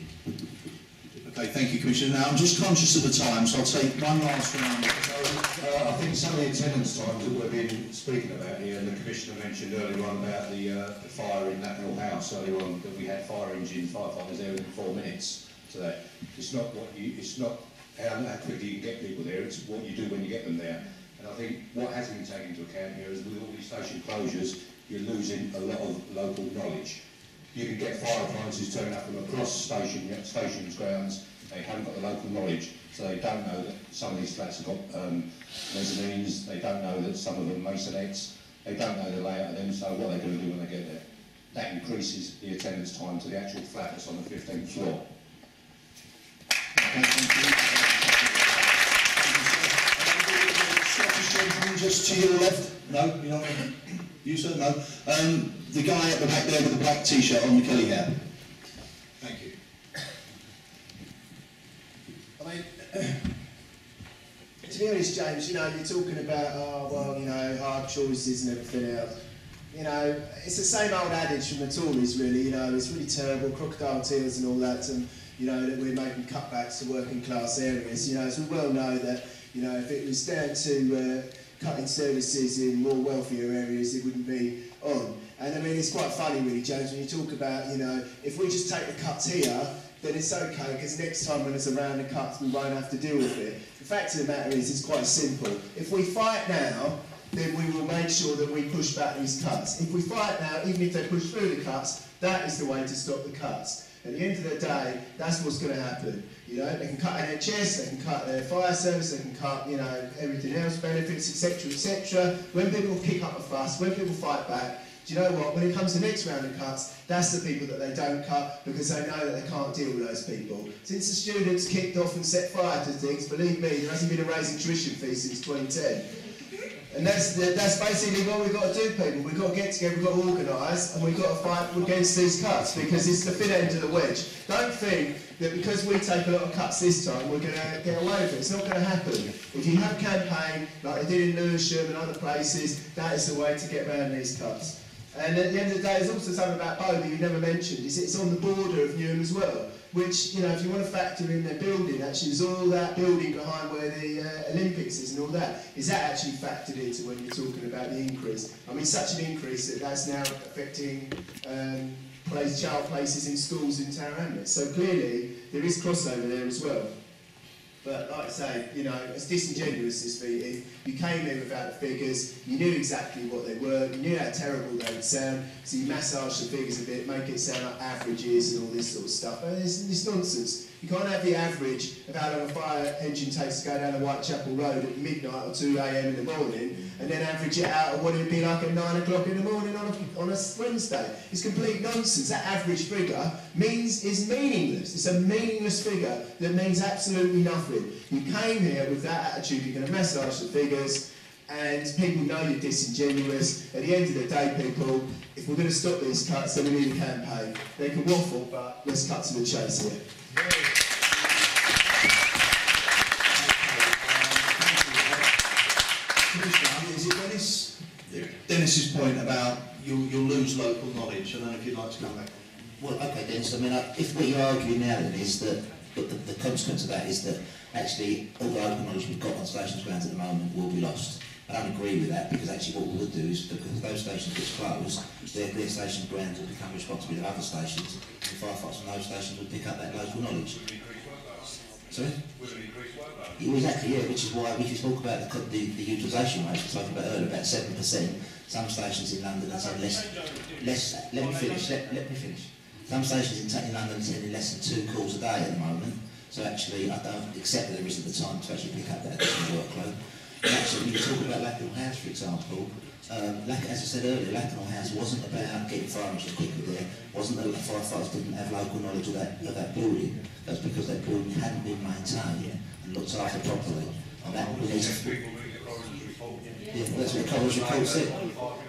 Okay, thank you, Commissioner. Now, I'm just conscious of the time, so I'll take one last round. I think some of the attendance times that we've been speaking about here, and the Commissioner mentioned earlier on about the fire in Bethnal House earlier on, that we had fire engines, firefighters there within 4 minutes to that. It's not how quickly you get people there, it's what you do when you get them there. And I think what hasn't been taken into account here is with all these station closures, you're losing a lot of local knowledge. You can get fire appliances turning up from across stations grounds. They haven't got the local knowledge, so they don't know that some of these flats have got mezzanines. They don't know that some of them masonettes. They don't know the layout of them. So what are they going to do when they get there? That increases the attendance time to the actual flat that's on the 15th floor. Scottish gentleman just to your left. No, you're not. You sir, no. The guy at the back there with the black T-shirt on the Kelly hat. Thank you. I mean, to be honest, James, you know, you're talking about, oh, well, you know, hard choices and everything else. You know, it's the same old adage from the Tories, really. You know, it's really terrible, crocodile tears and all that, and you know that we're making cutbacks to working class areas. You know, as we well know that, you know, if it was down to cutting services in more wealthier areas, it wouldn't be on. And I mean, it's quite funny, really, James, when you talk about, you know, if we just take the cuts here, then it's okay, because next time when it's a round of cuts, we won't have to deal with it. The fact of the matter is, it's quite simple. If we fight now, then we will make sure that we push back these cuts. If we fight now, even if they push through the cuts, that is the way to stop the cuts. At the end of the day, that's what's going to happen. You know, they can cut NHS, they can cut their fire service, they can cut, you know, everything else, benefits, etc., etc. When people kick up a fuss, when people fight back, do you know what? When it comes to the next round of cuts, that's the people that they don't cut because they know that they can't deal with those people. Since the students kicked off and set fire to things, believe me, there hasn't been a raise in tuition fees since 2010. And that's basically what we've got to do, people. We've got to get together, we've got to organise, and we've got to fight against these cuts because it's the thin end of the wedge. Don't think that because we take a lot of cuts this time, we're going to get away with it. It's not going to happen. If you have a campaign, like they did in Newham and other places, that is the way to get around these cuts. And at the end of the day, there's also something about Bow that you never mentioned. It's on the border of Newham as well, which, you know, if you want to factor in their building, actually, there's all that building behind where the Olympics is and all that. Is that actually factored into when you're talking about the increase? I mean, such an increase that that's now affecting child places in schools in Tower Hamlets. So clearly, there is crossover there as well. But like I say, you know, it's disingenuous, this meeting. You came in without the figures, you knew exactly what they were, you knew how terrible they would sound, so you massage the figures a bit, make it sound like averages and all this sort of stuff. And it's nonsense. You can't have the average of how long a fire engine takes to go down the Whitechapel Road at midnight or 2 AM in the morning, and then average it out of what it would be like at 9 o'clock in the morning on a Wednesday. It's complete nonsense. That average figure is meaningless. It's a meaningless figure that means absolutely nothing. You came here with that attitude, you're going to massage the figures, and people know you're disingenuous. At the end of the day, people, if we're going to stop these cuts, then we need a campaign. They can waffle, but let's cut to the chase here. Is it Dennis's point about you'll lose local knowledge? I don't know if you'd like to come back. Well, okay, Dennis, I mean, if what you're arguing now then is that the consequence of that is that actually all the local knowledge we've got on stations grounds at the moment will be lost. I don't agree with that because actually what we would do is because those stations get closed, their station grounds will become responsible of other stations. The firefighters from those stations will pick up that local knowledge. Sorry? Exactly, yeah, which is why we can talk about the utilisation rates we talking about earlier, about 7%. Some stations in London are saying less. Let me finish. Some stations in London are sending less than 2 calls a day at the moment. So actually, I don't accept that there isn't the time to actually pick up that additional workload. And actually, when you talk about Lakenhall House, for example, as I said earlier, Lakenhall House wasn't about getting fire engines quicker there. Wasn't that the firefighters didn't have local knowledge of that building. That's because that building hadn't been maintained and looked after properly. And that was that's what the Cllr's report said.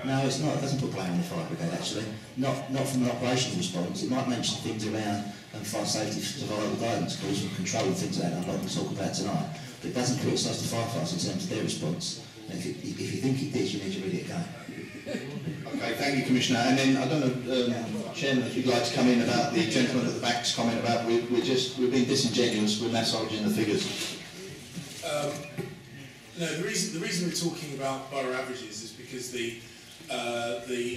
No, it's not. It doesn't put blame on the fire brigade, actually. Not from an operational response. It might mention things around fire safety, survival guidance, cause and control and things like that I'm not going to talk about tonight. But it doesn't criticise the firefighters in terms of their response. And if you think it did, you need to read it again. Okay, thank you, Commissioner. And then, I don't know, Chairman, if you'd like to come in about the gentleman at the back's comment about we're being disingenuous, we're massaging the figures. No, the reason we're talking about borough averages is because the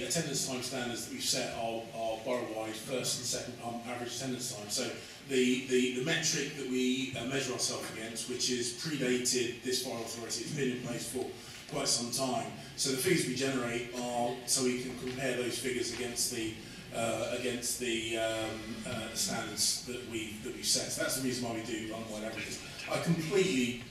attendance time standards that we've set are borough-wide first and second average attendance time. So the metric that we measure ourselves against, which is predated this fire authority, it's been in place for quite some time. So the figures we generate are so we can compare those figures against the against the standards that we've set. So that's the reason why we do London-wide averages. I completely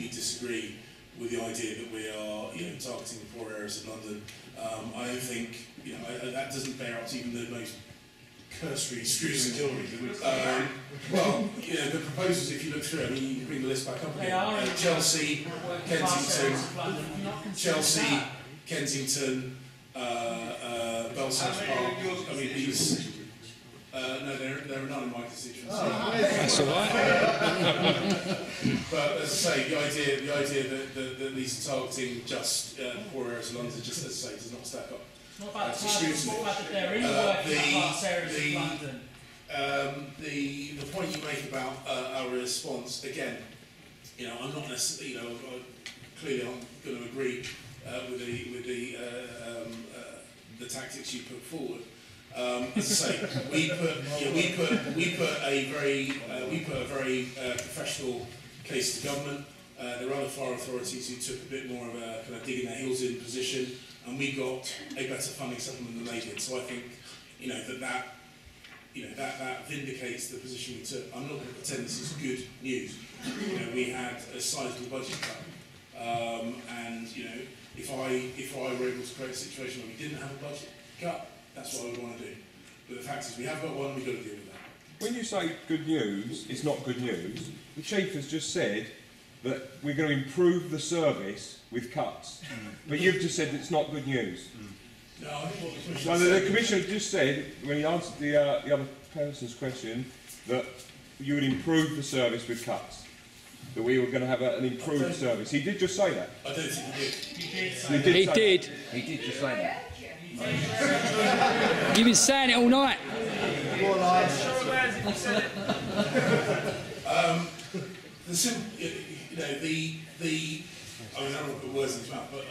disagree with the idea that we are, targeting the poor areas of London. I don't think, that doesn't bear up to even the most cursory scrutiny. Well, the proposals, if you look through, I mean, you can bring the list back up again. Chelsea, Kensington, Belsize Park. I mean, these. No, there are none in my constituency. That's all right. But as I say, the idea that these are targeting just poor areas of London, just as I say, does not stack up. Not about the fact that they're in working class areas of London. The point you make about our response, again, I'm not necessarily, clearly I'm going to agree with the tactics you put forward. As I say, we put a very professional case to government. There are other fire authorities who took a bit more of a kind of digging their heels in position, and we got a better funding supplement than they did. So I think, that vindicates the position we took. I'm not going to pretend this is good news. We had a sizable budget cut, and if I were able to create a situation where we didn't have a budget cut, that's what I would want to do. But the fact is, we have got one, we've got to deal with that. When you say good news, it's not good news. The Chief has just said that we're going to improve the service with cuts. But you've just said it's not good news. No, I think what the Commissioner said... The Commissioner just said, when he answered the other person's question, that you would improve the service with cuts. That we were going to have an improved service. He did just say that. I don't think he did. He did. He did just say that. You've been saying it all night. The simple, I mean, I don't want to put words in his mouth, but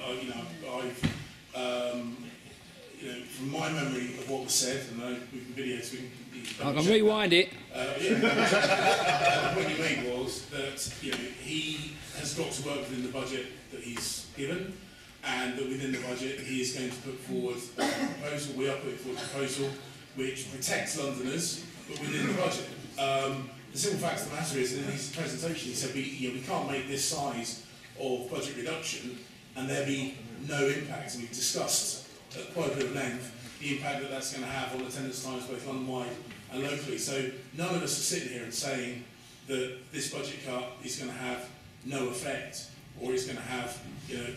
from my memory of what was said, and we've been videos, I can rewind it. The point you made was that he has got to work within the budget that he's given, and that within the budget he is going to put forward a proposal. We are putting forward a proposal which protects Londoners, but within the budget. The simple fact of the matter is, in his presentation, he said we can't make this size of budget reduction and there be no impact. And we've discussed at quite a bit of length the impact that that's going to have on attendance times both London-wide and locally. So none of us are sitting here and saying that this budget cut is going to have no effect or is going to have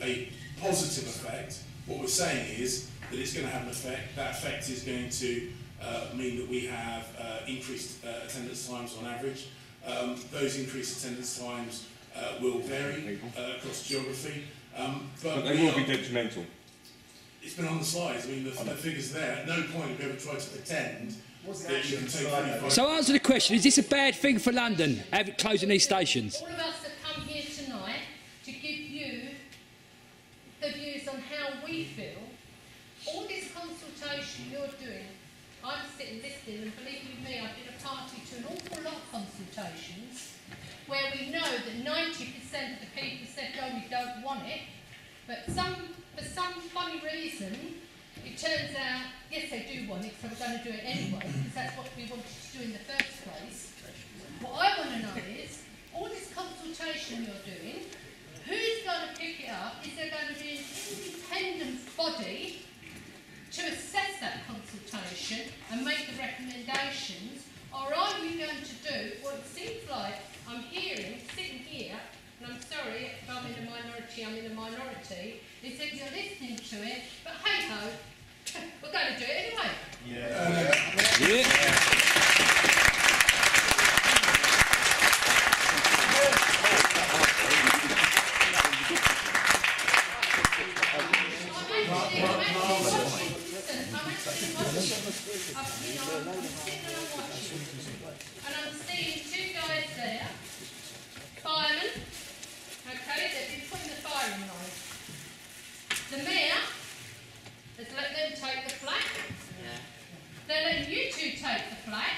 a positive effect. What we're saying is that it's going to have an effect. That effect is going to mean that we have increased attendance times on average. Those increased attendance times will vary across geography. But they will be detrimental. It's been on the slides. I mean, the figures are there. At no point have we ever tried to pretend that you can take 35... So answer the question, is this a bad thing for London, closing these stations? All of us have come here tonight to give you the views on how we feel. All this consultation you're doing, I'm sitting listening, and believe you me, I've been a party to an awful lot of consultations where we know that 90% of the people said, no, we don't want it, but for some funny reason, it turns out, yes, they do want it, so we're going to do it anyway, because that's what we wanted to do in the first place. What I want to know is, all this consultation you're doing, who's going to pick it up? Is there going to be an independent body to assess that consultation and make the recommendations, or are you going to do what it seems like I'm hearing, sitting here, and I'm sorry if I'm in a minority, is that you're listening to it, but hey-ho, we're going to do it anyway. And I'm seeing two guys there, firemen, okay, they've been put in the firing line. The mayor has let them take the flak. They're letting you two take the flak.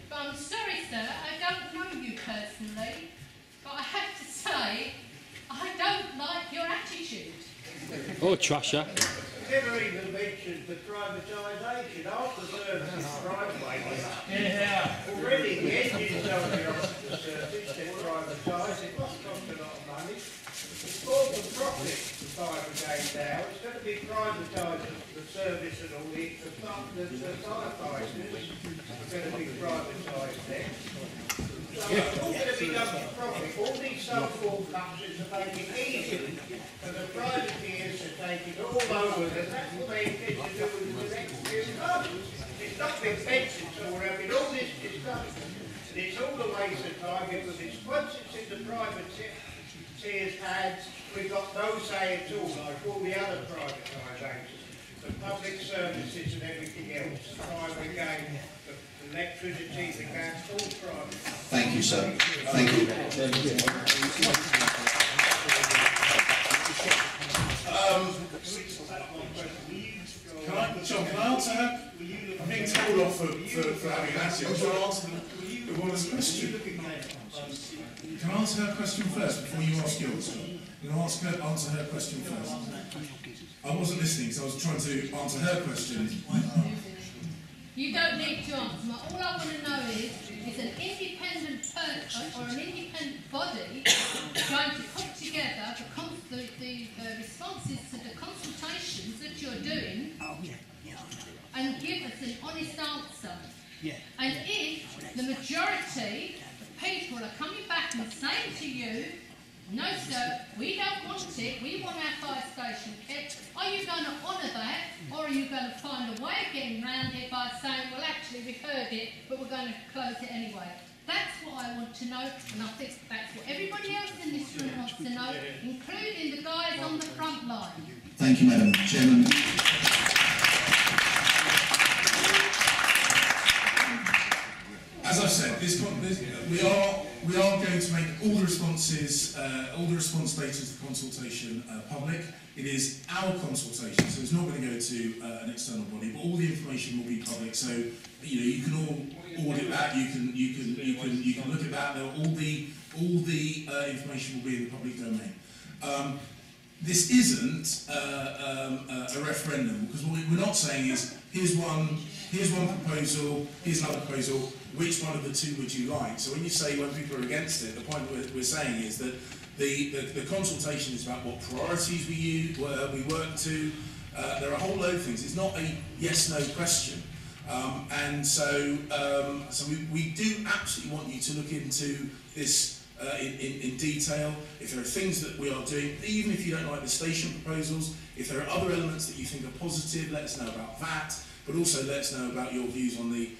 But I'm sorry, sir, I don't know you personally, but I have to say, I don't like your attitude. Oh, Trusher. Never even mentioned the drug privatisation. After services driveway, already the engines only off the service, they're privatised, it must cost a lot of money. It's for the profit, the fire brigade now, it's going to be privatised, the service and all the firefighters are going to be privatised then. So it's all going to be done for profit. All these so-called companies are making it easy for the privateers to take it all over, and that's what they intend to do with the next few months. It's not been mentioned, so we're having all this discussion, and it's all a waste of time, because once it's in the privateers' hands, we've got no say at all, like all the other privatisations, the public services and everything else, the fire brigade, the electricity, the gas, all private. Thank you, sir. Thank you. John, can I answer her? I'm being told off for having an attitude. I'm trying to answer the woman's question. Can I answer her question first before you ask yours? I'm going to answer her question first. I wasn't listening, so I was trying to answer her question. You don't need to answer. All I want to know is an independent person or an independent body going to put together the responses to the consultations that you're doing and give us an honest answer. And if the majority of people are coming back and saying to you, no sir, we don't want it, we want our fire station kept, are you going to honour that, or are you going to find a way of getting around it by saying, well actually we've heard it, but we're going to close it anyway? That's what I want to know, and I think that's what everybody else in this room wants to know, including the guys on the front line. Thank you, Madam Chairman. As I've said, we are going to make all the responses, all the response data to the consultation public. It is our consultation, so it's not going to go to an external body, but all the information will be public. So you can all audit that. You can look at that. All the information will be in the public domain. This isn't a referendum, because what we're not saying is here's one proposal, here's another proposal. Which one of the two would you like? So when you say when people are against it, the point we're saying is that the consultation is about what priorities we work to. There are a whole load of things. It's not a yes/no question, and so we do absolutely want you to look into this in detail. If there are things that we are doing, even if you don't like the station proposals, if there are other elements that you think are positive, let us know about that. But also let us know about your views on the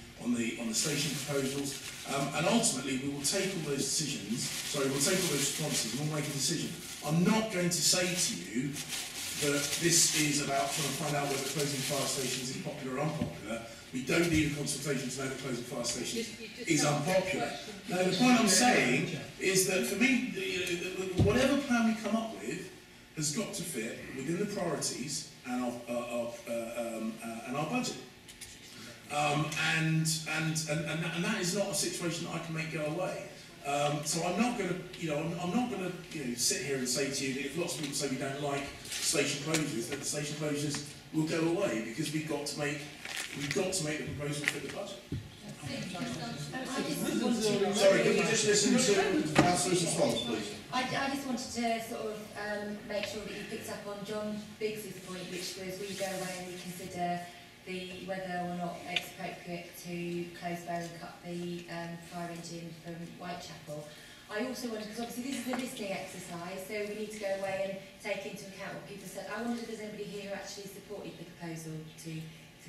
station proposals, and ultimately we will take all those decisions. Sorry, we'll take all those responses and we'll make a decision. I'm not going to say to you that this is about trying to find out whether closing fire stations is popular or unpopular. We don't need a consultation to know that closing fire stations is unpopular. No, the point I'm saying is that for me, whatever plan we come up with has got to fit within the priorities and our budget. And that is not a situation that I can make go away. So I'm not going to, sit here and say to you that if lots of people say we don't like station closures, that the station closures will go away, because we've got to make the proposal fit the budget. Sorry, can you just listen to Councillor's response, please? I just wanted to sort of make sure that you picked up on John Biggs's point, which was we go away and we consider whether or not it's appropriate to close Bow and cut the fire engine from Whitechapel. I also wanted, because obviously this is a listening exercise, so we need to go away and take into account what people said. I wondered if there's anybody here who actually supported the proposal to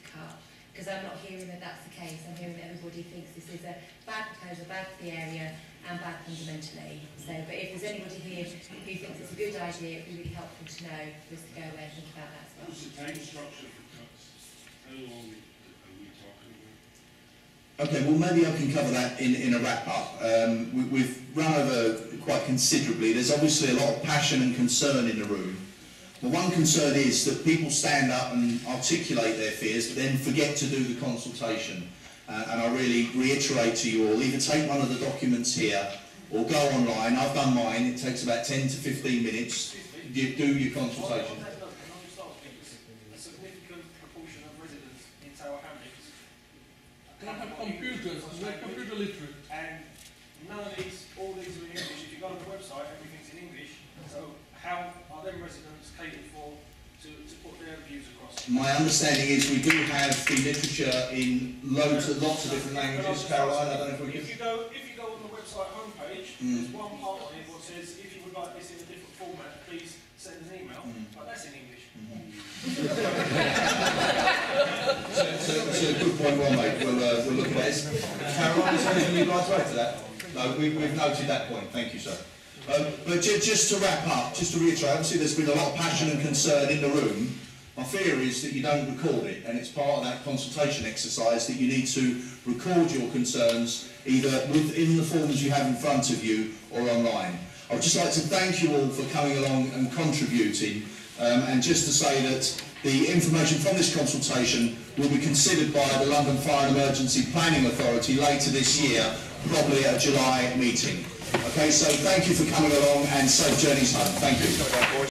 cut, because I'm not hearing that that's the case. I'm hearing that everybody thinks this is a bad proposal, bad for the area and bad fundamentally. So, but if there's anybody here who thinks it's a good idea, it would be really helpful to know for us to go away and think about that as well. What's the time structure for cuts? How long are we talking about? Okay, well maybe I can cover that in a wrap-up. We've run over quite considerably. There's obviously a lot of passion and concern in the room. The one concern is that people stand up and articulate their fears, but then forget to do the consultation. And I really reiterate to you all, either take one of the documents here or go online. I've done mine. It takes about 10 to 15 minutes. You do your consultation. A significant proportion of residents They have computers, they're computer literate. And none of these, all these are in English. If you go on the website, everything's in English. So how are them residents catered for to put their views across? My understanding is we do have the literature in lots of different languages. Caroline, I don't know if we can... If you go on the website homepage, there's one part on it that says, if you would like this in a different format, please send an email. But that's in English. So a good point, well made. We'll look at it. Caroline, is there anything you'd like to add to that? No, we've noted that point. Thank you, sir. But just to wrap up, just to reiterate, obviously there's been a lot of passion and concern in the room. My fear is that you don't record it, and it's part of that consultation exercise that you need to record your concerns either within the forms you have in front of you or online. I would just like to thank you all for coming along and contributing, and just to say that the information from this consultation will be considered by the London Fire and Emergency Planning Authority later this year, probably at a July meeting. Okay, so thank you for coming along and safe journeys home. Thank you.